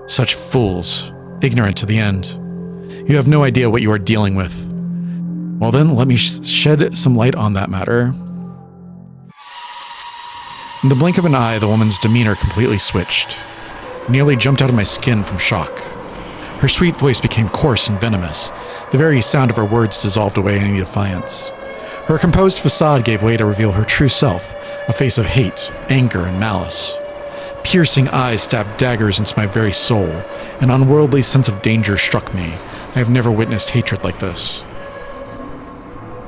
Such fools. Ignorant to the end. You have no idea what you are dealing with. Well then, let me shed some light on that matter. In the blink of an eye, the woman's demeanor completely switched. I nearly jumped out of my skin from shock. Her sweet voice became coarse and venomous. The very sound of her words dissolved away any defiance. Her composed facade gave way to reveal her true self, a face of hate, anger, and malice. Piercing eyes stabbed daggers into my very soul. An unworldly sense of danger struck me. I have never witnessed hatred like this.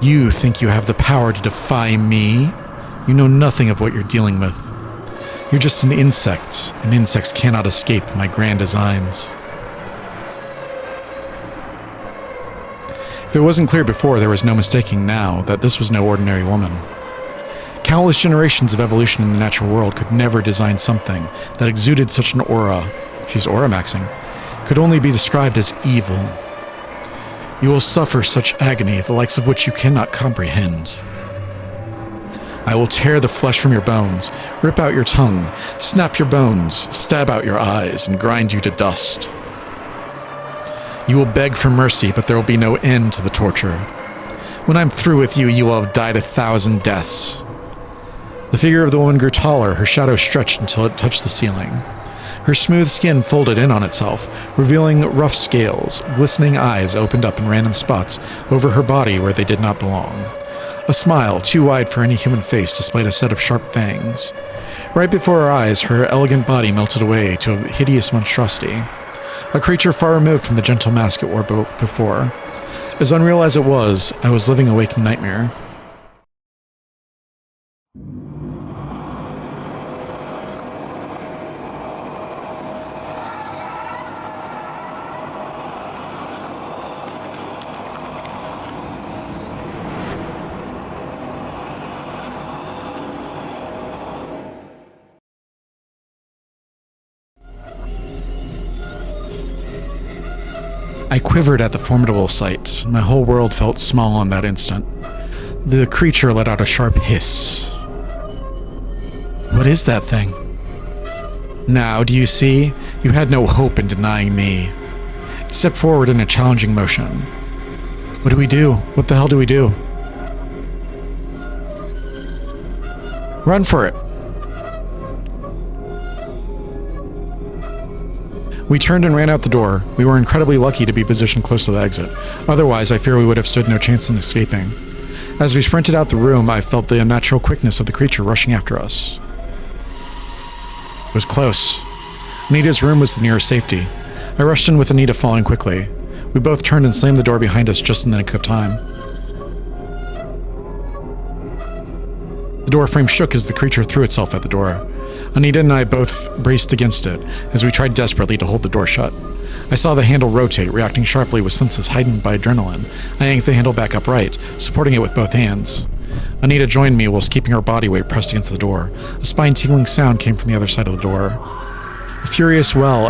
You think you have the power to defy me? You know nothing of what you're dealing with. You're just an insect, and insects cannot escape my grand designs. If it wasn't clear before, there was no mistaking now that this was no ordinary woman. Countless generations of evolution in the natural world could never design something that exuded such an aura, she's aura-maxing, could only be described as evil. You will suffer such agony, the likes of which you cannot comprehend. I will tear the flesh from your bones, rip out your tongue, snap your bones, stab out your eyes, and grind you to dust. You will beg for mercy, but there will be no end to the torture. When I'm through with you, you will have died 1,000 deaths. The figure of the woman grew taller, her shadow stretched until it touched the ceiling. Her smooth skin folded in on itself, revealing rough scales. Glistening eyes opened up in random spots over her body where they did not belong. A smile, too wide for any human face, displayed a set of sharp fangs. Right before her eyes, her elegant body melted away to a hideous monstrosity. A creature far removed from the gentle mask it wore before. As unreal as it was, I was living a waking nightmare. I quivered at the formidable sight. My whole world felt small on that instant. The creature let out a sharp hiss. What is that thing? Now, do you see? You had no hope in denying me. It stepped forward in a challenging motion. What do we do? What the hell do we do? Run for it. We turned and ran out the door. We were incredibly lucky to be positioned close to the exit. Otherwise, I fear we would have stood no chance in escaping. As we sprinted out the room, I felt the unnatural quickness of the creature rushing after us. It was close. Anita's room was the nearest safety. I rushed in with Anita following quickly. We both turned and slammed the door behind us just in the nick of time. The door frame shook as the creature threw itself at the door. Anita and I both braced against it as we tried desperately to hold the door shut. I saw the handle rotate, reacting sharply with senses heightened by adrenaline. I yanked the handle back upright, supporting it with both hands. Anita joined me whilst keeping her body weight pressed against the door. A spine-tingling sound came from the other side of the door. A furious wail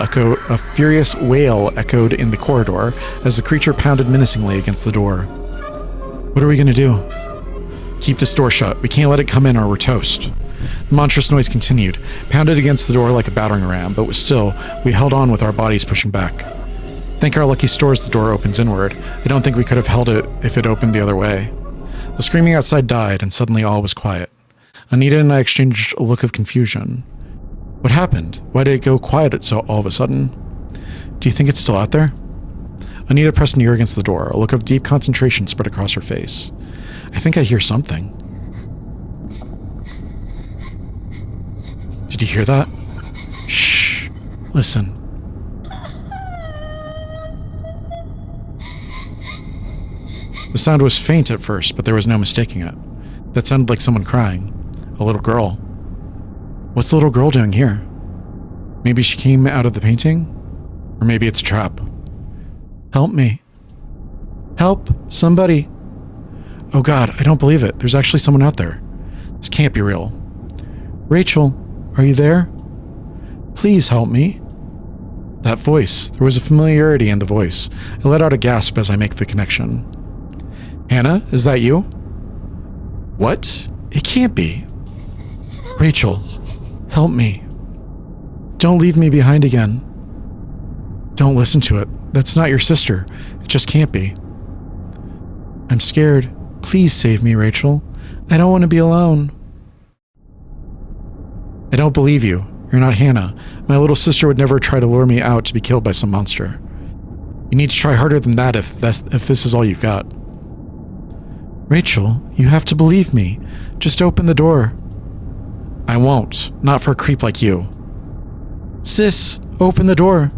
echoed in the corridor as the creature pounded menacingly against the door. What are we gonna do? Keep this door shut. We can't let it come in or we're toast. The monstrous noise continued, pounded against the door like a battering ram, but still, we held on with our bodies pushing back. Thank our lucky stars the door opens inward. I don't think we could have held it if it opened the other way. The screaming outside died, and suddenly all was quiet. Anita and I exchanged a look of confusion. What happened? Why did it go quiet so all of a sudden? Do you think it's still out there? Anita pressed an ear against the door. A look of deep concentration spread across her face. I think I hear something. Did you hear that? Shh. Listen. The sound was faint at first, but there was no mistaking it. That sounded like someone crying. A little girl. What's the little girl doing here? Maybe she came out of the painting? Or maybe it's a trap. Help me. Help! Somebody! Oh God, I don't believe it. There's actually someone out there. This can't be real. Rachel, are you there? Please help me. That voice. There was a familiarity in the voice. I let out a gasp as I make the connection. Hannah, is that you? What? It can't be. Rachel, help me. Don't leave me behind again. Don't listen to it. That's not your sister. It just can't be. I'm scared. Please save me, Rachel. I don't want to be alone. I don't believe you. You're not Hannah. My little sister would never try to lure me out to be killed by some monster. You need to try harder than that if this is all you've got. Rachel, you have to believe me. Just open the door. I won't. Not for a creep like you. Sis, open the door.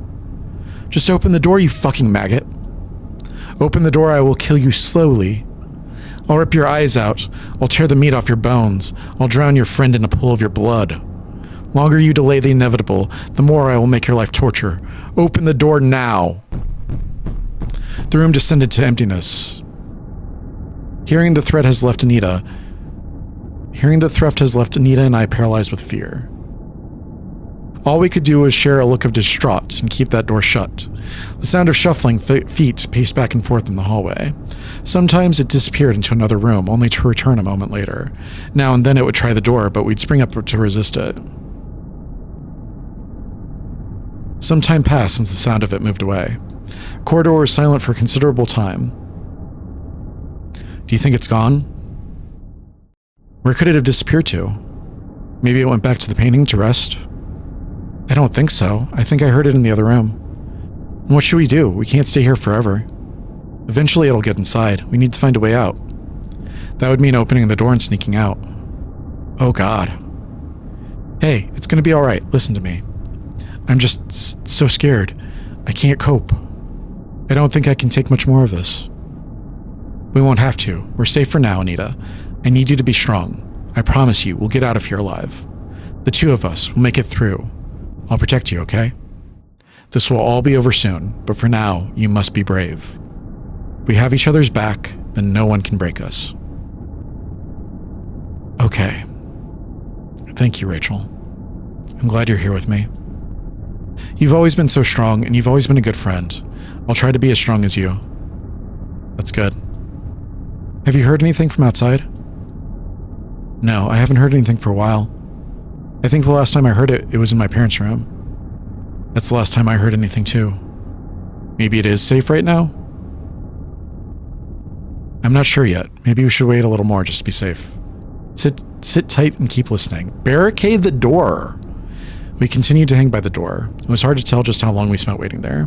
Just open the door, you fucking maggot. Open the door, I will kill you slowly. I'll rip your eyes out. I'll tear the meat off your bones. I'll drown your friend in a pool of your blood. Longer you delay the inevitable, the more I will make your life torture. Open the door now. The room descended to emptiness. Hearing the threat has left Anita and I paralyzed with fear. All we could do was share a look of distraught and keep that door shut. The sound of shuffling feet paced back and forth in the hallway. Sometimes it disappeared into another room, only to return a moment later. Now and then it would try the door, but we'd spring up to resist it. Some time passed since the sound of it moved away. The corridor was silent for a considerable time. Do you think it's gone? Where could it have disappeared to? Maybe it went back to the painting to rest? I don't think so. I think I heard it in the other room. And what should we do? We can't stay here forever. Eventually it'll get inside. We need to find a way out. That would mean opening the door and sneaking out. Oh God. Hey, it's gonna be alright. Listen to me. I'm just so scared. I can't cope. I don't think I can take much more of this. We won't have to. We're safe for now, Anita. I need you to be strong. I promise you, we'll get out of here alive. The two of us will make it through. I'll protect you, okay? This will all be over soon, but for now, you must be brave. If we have each other's back, then no one can break us. Okay. Thank you, Rachel. I'm glad you're here with me. You've always been so strong, and you've always been a good friend. I'll try to be as strong as you. That's good. Have you heard anything from outside? No, I haven't heard anything for a while. I think the last time I heard it, it was in my parents' room. That's the last time I heard anything too. Maybe it is safe right now? I'm not sure yet. Maybe we should wait a little more just to be safe. Sit tight and keep listening. Barricade the door! We continued to hang by the door. It was hard to tell just how long we spent waiting there.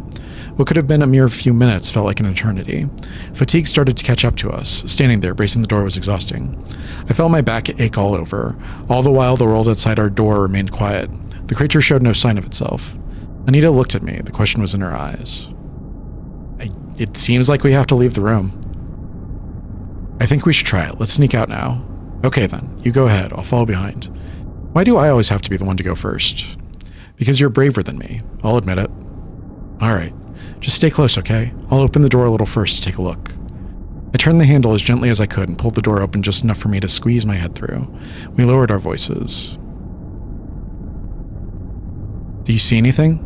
What could have been a mere few minutes felt like an eternity. Fatigue started to catch up to us. Standing there, bracing the door was exhausting. I felt my back ache all over. All the while, the world outside our door remained quiet. The creature showed no sign of itself. Anita looked at me. The question was in her eyes. It seems like we have to leave the room. I think we should try it. Let's sneak out now. Okay then, you go ahead. I'll follow behind. Why do I always have to be the one to go first? Because you're braver than me. I'll admit it. Alright. Just stay close, okay? I'll open the door a little first to take a look. I turned the handle as gently as I could and pulled the door open just enough for me to squeeze my head through. We lowered our voices. Do you see anything?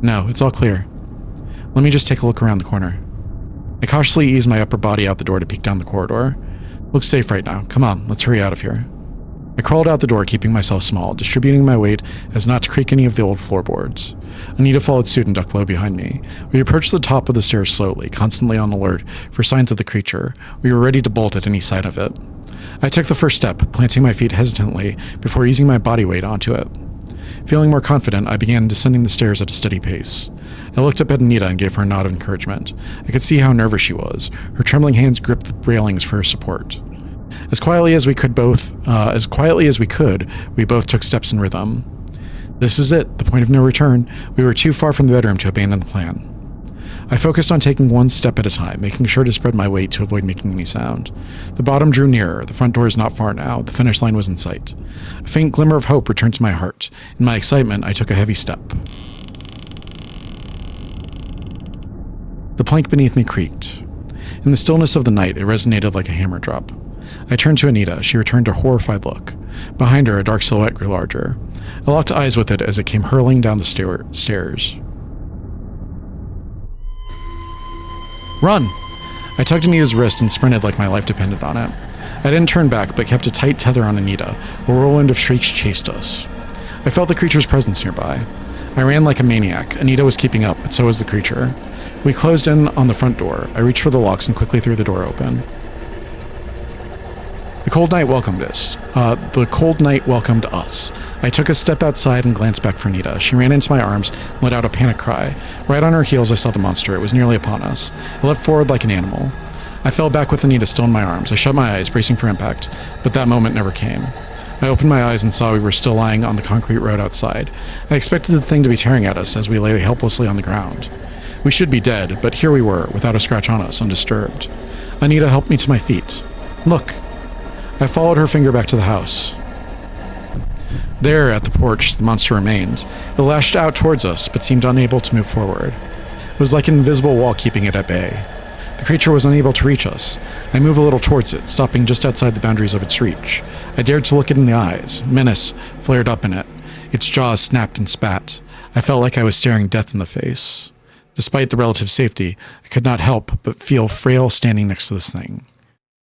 No, it's all clear. Let me just take a look around the corner. I cautiously eased my upper body out the door to peek down the corridor. Looks safe right now. Come on, let's hurry out of here. I crawled out the door, keeping myself small, distributing my weight as not to creak any of the old floorboards. Anita followed suit and ducked low behind me. We approached the top of the stairs slowly, constantly on alert for signs of the creature. We were ready to bolt at any sign of it. I took the first step, planting my feet hesitantly before easing my body weight onto it. Feeling more confident, I began descending the stairs at a steady pace. I looked up at Anita and gave her a nod of encouragement. I could see how nervous she was. Her trembling hands gripped the railings for support. As quietly as we could, we both took steps in rhythm. This is it, the point of no return. We were too far from the bedroom to abandon the plan. I focused on taking one step at a time, making sure to spread my weight to avoid making any sound. The bottom drew nearer. The front door is not far now. The finish line was in sight. A faint glimmer of hope returned to my heart. In my excitement, I took a heavy step. The plank beneath me creaked. In the stillness of the night, it resonated like a hammer drop. I turned to Anita. She returned a horrified look. Behind her, a dark silhouette grew larger. I locked eyes with it as it came hurling down the stairs. Run! I tugged Anita's wrist and sprinted like my life depended on it. I didn't turn back, but kept a tight tether on Anita. A whirlwind of shrieks chased us. I felt the creature's presence nearby. I ran like a maniac. Anita was keeping up, but so was the creature. We closed in on the front door. I reached for the locks and quickly threw the door open. The cold night welcomed us. I took a step outside and glanced back for Anita. She ran into my arms and let out a panic cry. Right on her heels, I saw the monster. It was nearly upon us. I leapt forward like an animal. I fell back with Anita still in my arms. I shut my eyes, bracing for impact, but that moment never came. I opened my eyes and saw we were still lying on the concrete road outside. I expected the thing to be tearing at us as we lay helplessly on the ground. We should be dead, but here we were, without a scratch on us, undisturbed. Anita helped me to my feet. Look. I followed her finger back to the house. There, at the porch, the monster remained. It lashed out towards us, but seemed unable to move forward. It was like an invisible wall keeping it at bay. The creature was unable to reach us. I moved a little towards it, stopping just outside the boundaries of its reach. I dared to look it in the eyes. Menace flared up in it. Its jaws snapped and spat. I felt like I was staring death in the face. Despite the relative safety, I could not help but feel frail standing next to this thing.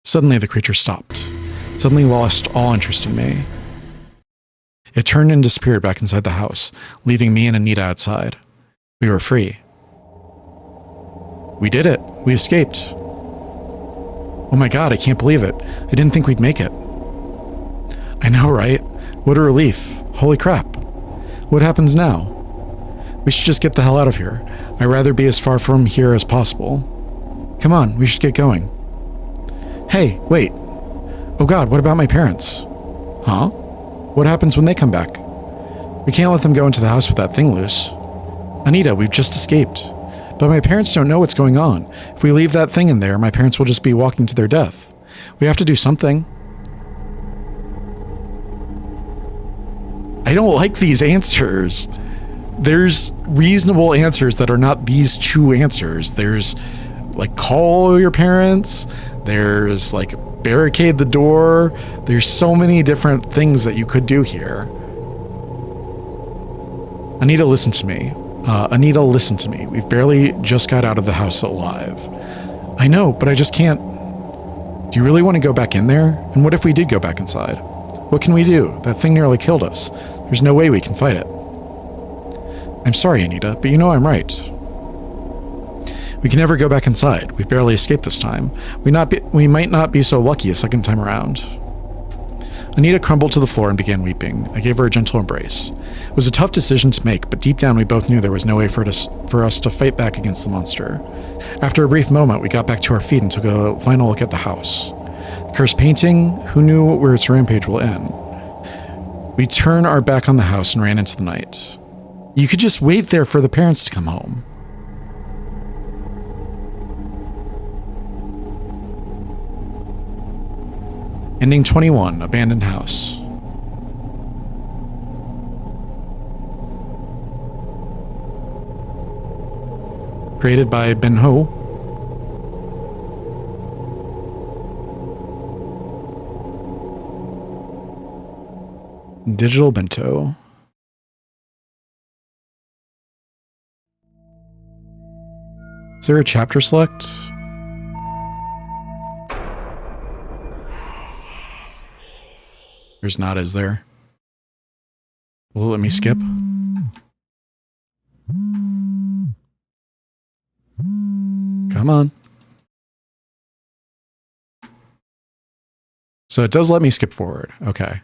Suddenly, the creature stopped. It suddenly lost all interest in me. It turned and disappeared back inside the house, leaving me and Anita outside. We were free. We did it. We escaped. Oh my god, I can't believe it. I didn't think we'd make it. I know, right? What a relief. Holy crap. What happens now? We should just get the hell out of here. I'd rather be as far from here as possible. Come on, we should get going. Hey, wait. Oh god, what about my parents? Huh? What happens when they come back? We can't let them go into the house with that thing loose. Anita, we've just escaped. But my parents don't know what's going on. If we leave that thing in there, my parents will just be walking to their death. We have to do something. I don't like these answers. There's reasonable answers that are not these two answers. There's, like, call your parents. There's, like, barricade the door. There's so many different things that you could do here. Anita, listen to me. Anita, listen to me. We've barely just got out of the house alive. I know, but I just can't. Do you really want to go back in there? And what if we did go back inside? What can we do? That thing nearly killed us. There's no way we can fight it. I'm sorry, Anita, but you know I'm right. We can never go back inside. We've barely escaped this time. We might not be so lucky a second time around. Anita crumbled to the floor and began weeping. I gave her a gentle embrace. It was a tough decision to make, but deep down we both knew there was no way for us to fight back against the monster. After a brief moment, we got back to our feet and took a final look at the house. The cursed painting, who knew where its rampage will end? We turned our back on the house and ran into the night. You could just wait there for the parents to come home. Ending 21, Abandoned House. Created by Ben Ho. Digital Bento. Is there a chapter select? There's not, is there? Will it let me skip? Come on. So it does let me skip forward. Okay.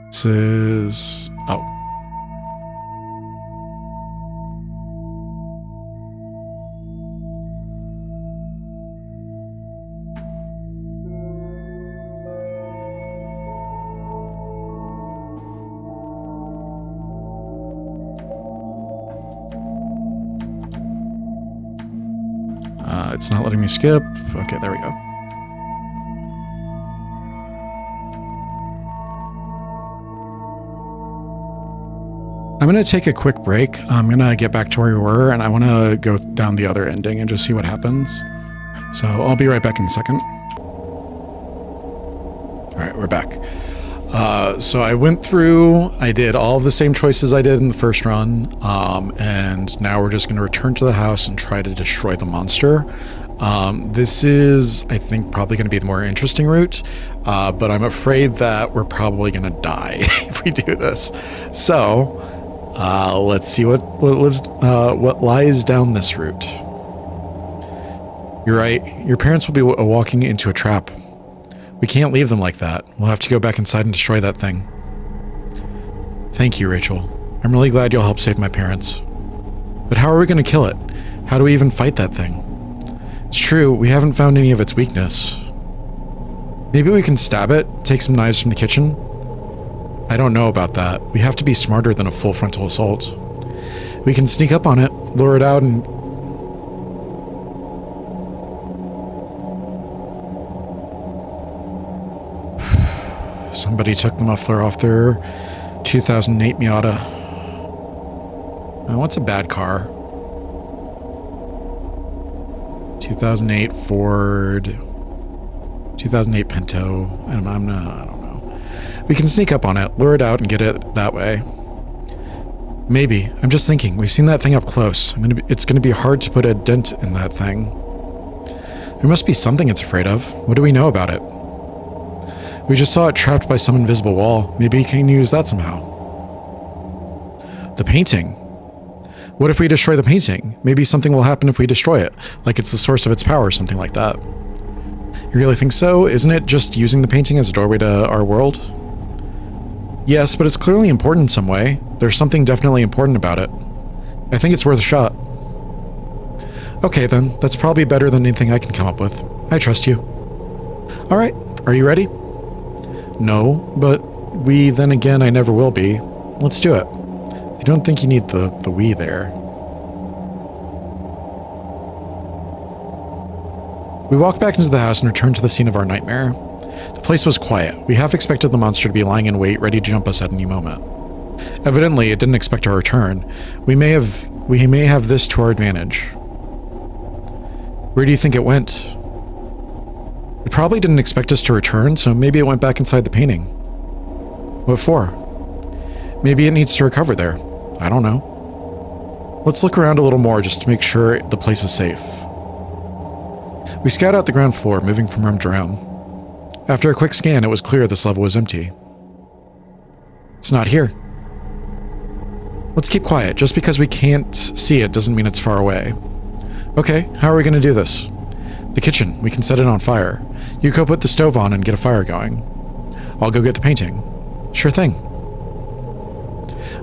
This is... oh. It's not letting me skip. Okay, there we go. I'm going to take a quick break. I'm going to get back to where we were, and I want to go down the other ending and just see what happens. So I'll be right back in a second. All right, we're back. So I went through, I did all of the same choices I did in the first run, and now we're just going to return to the house and try to destroy the monster. This is, I think, probably going to be the more interesting route, but I'm afraid that we're probably going to die if we do this. So, let's see what lies down this route. You're right. Your parents will be walking into a trap. We can't leave them like that. We'll have to go back inside and destroy that thing. Thank you, Rachel. I'm really glad you'll help save my parents. But how are we going to kill it? How do we even fight that thing? It's true, we haven't found any of its weakness. Maybe we can stab it, take some knives from the kitchen? I don't know about that. We have to be smarter than a full frontal assault. We can sneak up on it, lure it out, and... Somebody took the muffler off their 2008 Miata. What's a bad car? 2008 Ford, 2008 Pinto. I don't know. We can sneak up on it, lure it out, and get it that way. Maybe. I'm just thinking. We've seen that thing up close. It's going to be hard to put a dent in that thing. There must be something it's afraid of. What do we know about it? We just saw it trapped by some invisible wall. Maybe we can use that somehow. The painting. What if we destroy the painting? Maybe something will happen if we destroy it, like it's the source of its power or something like that. You really think so? Isn't it just using the painting as a doorway to our world? Yes, but it's clearly important in some way. There's something definitely important about it. I think it's worth a shot. Okay then, that's probably better than anything I can come up with. I trust you. Alright, are you ready? No, but then again, I never will be. Let's do it. I don't think you need the we there. We walked back into the house and returned to the scene of our nightmare. The place was quiet. We half expected the monster to be lying in wait, ready to jump us at any moment. Evidently, it didn't expect our return. We may have this to our advantage. Where do you think it went? It probably didn't expect us to return, so maybe it went back inside the painting. What for? Maybe it needs to recover there. I don't know. Let's look around a little more just to make sure the place is safe. We scouted out the ground floor, moving from room to room. After a quick scan, it was clear this level was empty. It's not here. Let's keep quiet. Just because we can't see it doesn't mean it's far away. Okay, how are we going to do this? The kitchen. We can set it on fire. You go put the stove on and get a fire going. I'll go get the painting. Sure thing.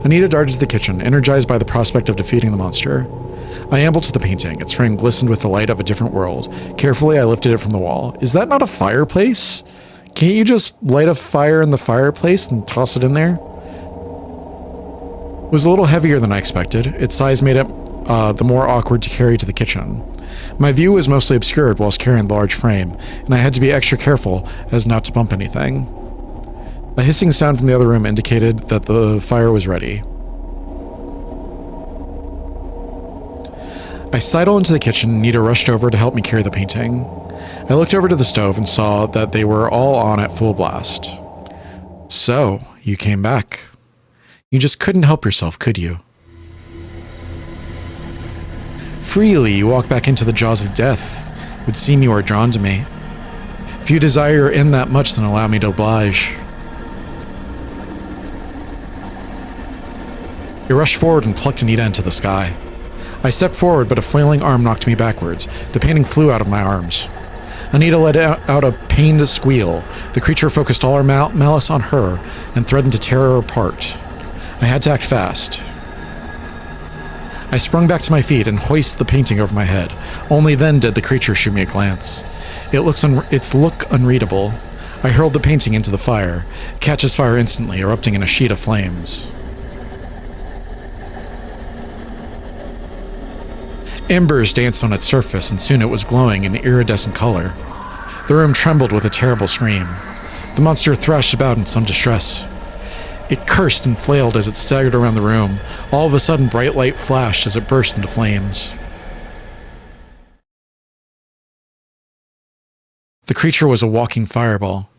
Anita darted to the kitchen, energized by the prospect of defeating the monster. I ambled to the painting. Its frame glistened with the light of a different world. Carefully, I lifted it from the wall. Is that not a fireplace? Can't you just light a fire in the fireplace and toss it in there? It was a little heavier than I expected. Its size made it the more awkward to carry to the kitchen. My view was mostly obscured whilst carrying the large frame, and I had to be extra careful as not to bump anything. A hissing sound from the other room indicated that the fire was ready. I sidled into the kitchen, and Anita rushed over to help me carry the painting. I looked over to the stove and saw that they were all on at full blast. So, you came back. You just couldn't help yourself, could you? Freely, you walk back into the jaws of death. It would seem you are drawn to me. If you desire your end that much, then allow me to oblige. I rushed forward and plucked Anita into the sky. I stepped forward, but a flailing arm knocked me backwards. The painting flew out of my arms. Anita let out a pained squeal. The creature focused all her malice on her and threatened to tear her apart. I had to act fast. I sprung back to my feet and hoisted the painting over my head. Only then did the creature shoot me a glance. Its look unreadable. I hurled the painting into the fire. It catches fire instantly, erupting in a sheet of flames. Embers danced on its surface, and soon it was glowing in iridescent color. The room trembled with a terrible scream. The monster thrashed about in some distress. It cursed and flailed as it staggered around the room. All of a sudden, bright light flashed as it burst into flames. The creature was a walking fireball.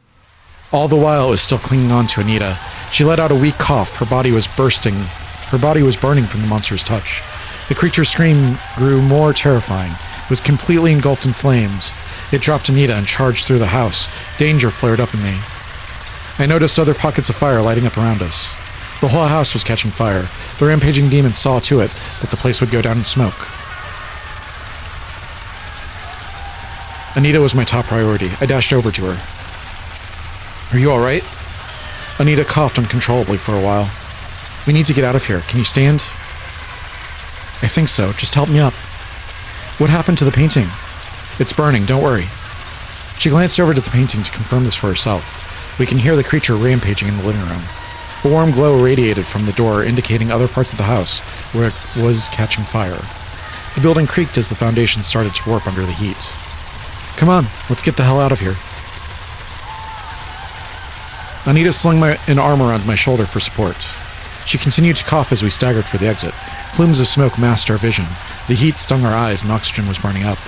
All the while, it was still clinging on to Anita. She let out a weak cough. Her body was bursting. Her body was burning from the monster's touch. The creature's scream grew more terrifying. was completely engulfed in flames. It dropped Anita and charged through the house. Danger flared up in me. I noticed other pockets of fire lighting up around us. The whole house was catching fire. The rampaging demon saw to it that the place would go down in smoke. Anita was my top priority. I dashed over to her. Are you alright? Anita coughed uncontrollably for a while. We need to get out of here. Can you stand? I think so. Just help me up. What happened to the painting? It's burning. Don't worry. She glanced over to the painting to confirm this for herself. We can hear the creature rampaging in the living room. A warm glow radiated from the door, indicating other parts of the house where it was catching fire. The building creaked as the foundation started to warp under the heat. Come on, let's get the hell out of here. Anita slung an arm around my shoulder for support. She continued to cough as we staggered for the exit. Plumes of smoke masked our vision. The heat stung our eyes and oxygen was burning up.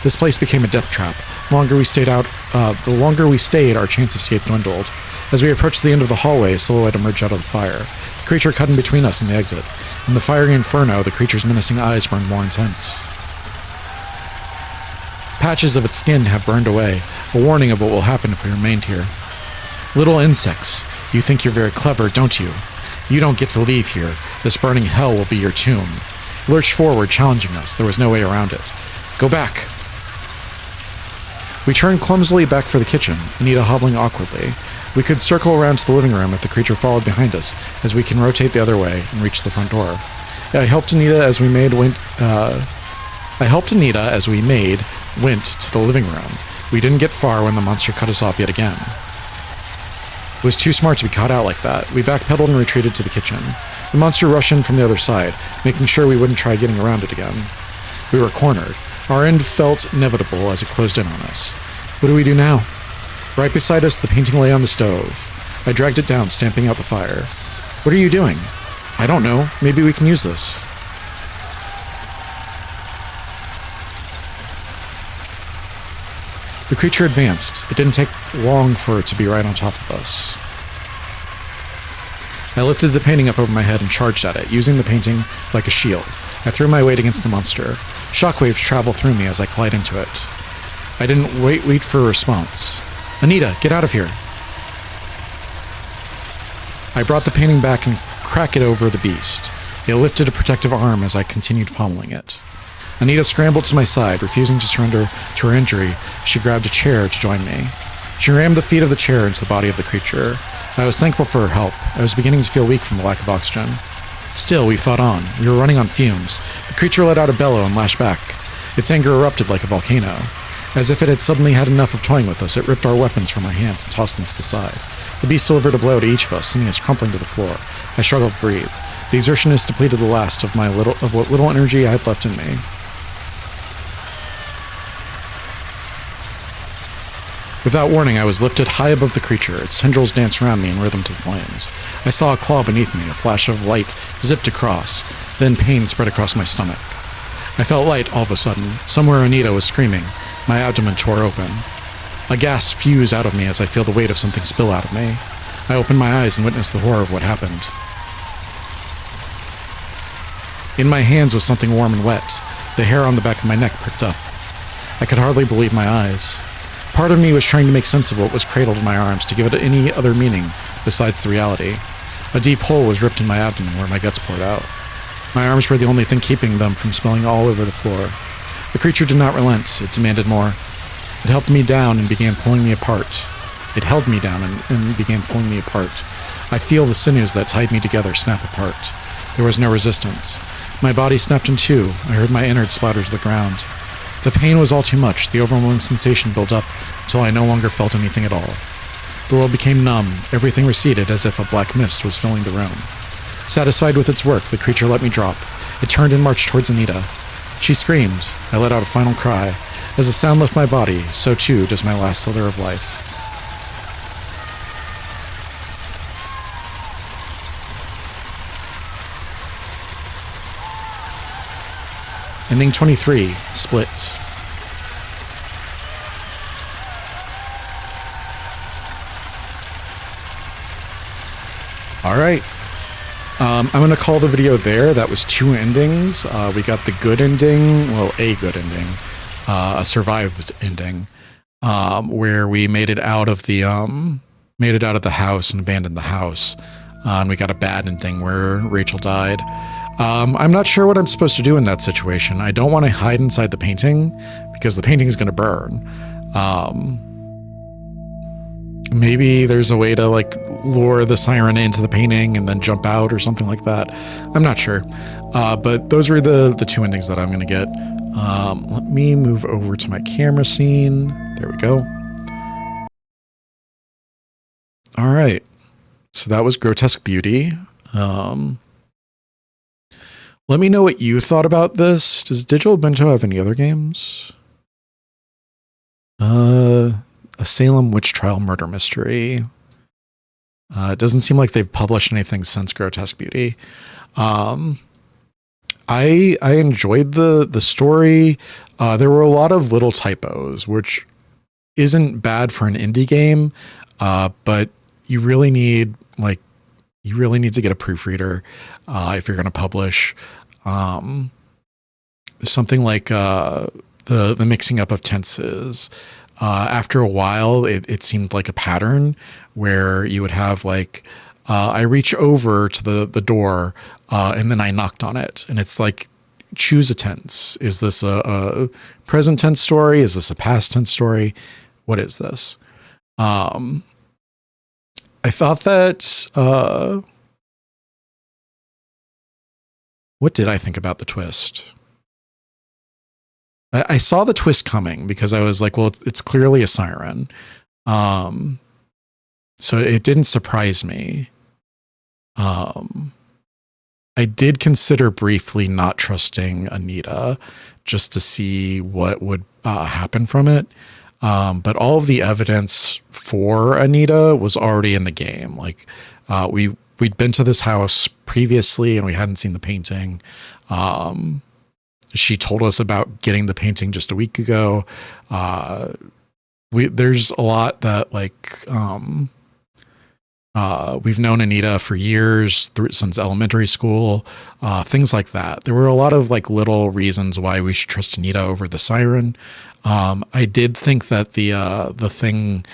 This place became a death trap. The longer we stayed, our chance of escape dwindled. As we approached the end of the hallway, a silhouette emerged out of the fire. The creature cut in between us and the exit. In the fiery inferno, the creature's menacing eyes burned more intense. Patches of its skin have burned away, a warning of what will happen if we remained here. Little insects, you think you're very clever, don't you? You don't get to leave here. This burning hell will be your tomb. It lurched forward, challenging us. There was no way around it. Go back. We turned clumsily back for the kitchen, Anita hobbling awkwardly. We could circle around to the living room if the creature followed behind us, as we can rotate the other way and reach the front door. I helped Anita as we went to the living room. We didn't get far when the monster cut us off yet again. It was too smart to be caught out like that. We backpedaled and retreated to the kitchen. The monster rushed in from the other side, making sure we wouldn't try getting around it again. We were cornered. Our end felt inevitable as it closed in on us. What do we do now? Right beside us, the painting lay on the stove. I dragged it down, stamping out the fire. What are you doing? I don't know. Maybe we can use this. The creature advanced. It didn't take long for it to be right on top of us. I lifted the painting up over my head and charged at it, using the painting like a shield. I threw my weight against the monster. Shockwaves travel through me as I collide into it. I didn't wait for a response. Anita, get out of here. I brought the painting back and cracked it over the beast. It lifted a protective arm as I continued pommeling it. Anita scrambled to my side, refusing to surrender to her injury. She grabbed a chair to join me. She rammed the feet of the chair into the body of the creature. I was thankful for her help. I was beginning to feel weak from the lack of oxygen. Still, we fought on. We were running on fumes. The creature let out a bellow and lashed back. Its anger erupted like a volcano. As if it had suddenly had enough of toying with us, it ripped our weapons from our hands and tossed them to the side. The beast delivered a blow to each of us, sending us crumpling to the floor. I struggled to breathe. The exertionist depleted the last of what little energy I had left in me. Without warning, I was lifted high above the creature. Its tendrils danced around me in rhythm to the flames. I saw a claw beneath me, a flash of light zipped across. Then pain spread across my stomach. I felt light all of a sudden. Somewhere Anita was screaming. My abdomen tore open. A gasp spews out of me as I feel the weight of something spill out of me. I opened my eyes and witnessed the horror of what happened. In my hands was something warm and wet. The hair on the back of my neck pricked up. I could hardly believe my eyes. Part of me was trying to make sense of what was cradled in my arms, to give it any other meaning besides the reality. A deep hole was ripped in my abdomen where my guts poured out. My arms were the only thing keeping them from spilling all over the floor. The creature did not relent. It demanded more. It helped me down and began pulling me apart. It held me down and began pulling me apart. I feel the sinews that tied me together snap apart. There was no resistance. My body snapped in two. I heard my innards splatter to the ground. The pain was all too much. The overwhelming sensation built up until I no longer felt anything at all. The world became numb. Everything receded as if a black mist was filling the room. Satisfied with its work, the creature let me drop. It turned and marched towards Anita. She screamed. I let out a final cry. As the sound left my body, so too does my last slither of life. Ending 23, Split. Alright. I'm going to call the video there. That was two endings. We got the good ending, well, a good ending. a survived ending, where we made it out of the house and abandoned the house. And we got a bad ending where Rachel died. I'm not sure what I'm supposed to do in that situation. I don't want to hide inside the painting because the painting is going to burn. Maybe there's a way to like lure the siren into the painting and then jump out or something like that. I'm not sure. But those were the two endings that I'm going to get. Let me move over to my camera scene. There we go. All right. So that was Grotesque Beauty. Let me know what you thought about this. Does Digital Bento have any other games? A Salem Witch Trial Murder Mystery. It doesn't seem like they've published anything since Grotesque Beauty. I enjoyed the story. There were a lot of little typos, which isn't bad for an indie game, but you really need to get a proofreader if you're going to publish. Something like the mixing up of tenses. After a while, it seemed like a pattern where you would have like, I reach over to the door and then I knocked on it. And it's like, choose a tense. Is this a present tense story? Is this a past tense story? What is this? I thought that, what did I think about the twist? I saw the twist coming because I was like, well, it's clearly a siren. So it didn't surprise me. I did consider briefly not trusting Anita just to see what would happen from it. But all of the evidence for Anita was already in the game. Like we'd been to this house previously and we hadn't seen the painting. She told us about getting the painting just a week ago. There's a lot that like, we've known Anita for years since elementary school, things like that. There were a lot of like little reasons why we should trust Anita over the siren. I did think that the thing,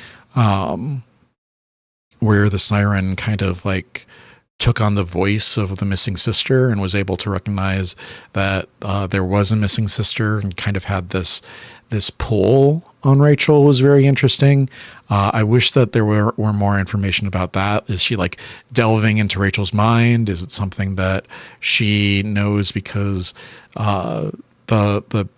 where the siren kind of like took on the voice of the missing sister and was able to recognize that there was a missing sister and kind of had this pull on Rachel was very interesting. I wish that there were more information about that. Is she like delving into Rachel's mind? Is it something that she knows because the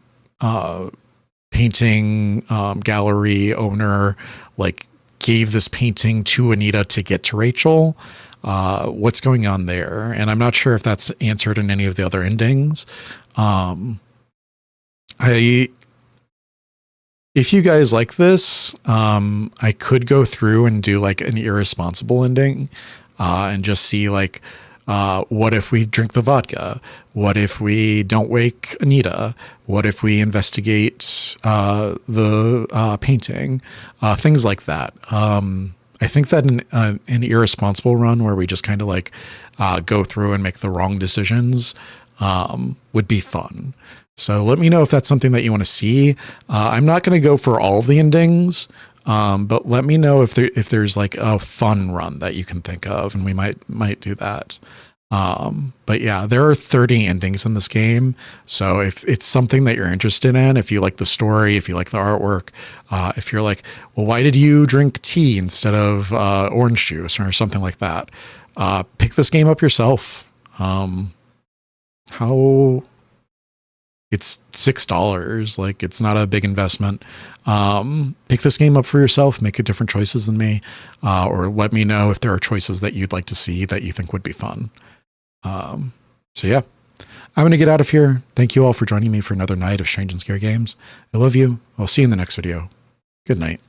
painting gallery owner like gave this painting to Anita to get to Rachel? What's going on there? And I'm not sure if that's answered in any of the other endings. If you guys like this, I could go through and do like an irresponsible ending, and just see like, what if we drink the vodka? What if we don't wake Anita? What if we investigate the painting? Things like that. I think that an irresponsible run where we just kind of like go through and make the wrong decisions would be fun. So let me know if that's something that you want to see. I'm not going to go for all of the endings, but let me know if there's like a fun run that you can think of, and we might do that. But yeah, there are 30 endings in this game. So if it's something that you're interested in, if you like the story, if you like the artwork, if you're like, well, why did you drink tea instead of orange juice or something like that? Pick this game up yourself. It's $6. Like, it's not a big investment. Pick this game up for yourself, make different choices than me, or let me know if there are choices that you'd like to see that you think would be fun. So yeah, I'm going to get out of here. Thank you all for joining me for another night of Strange and Scary Games. I love you. I'll see you in the next video. Good night.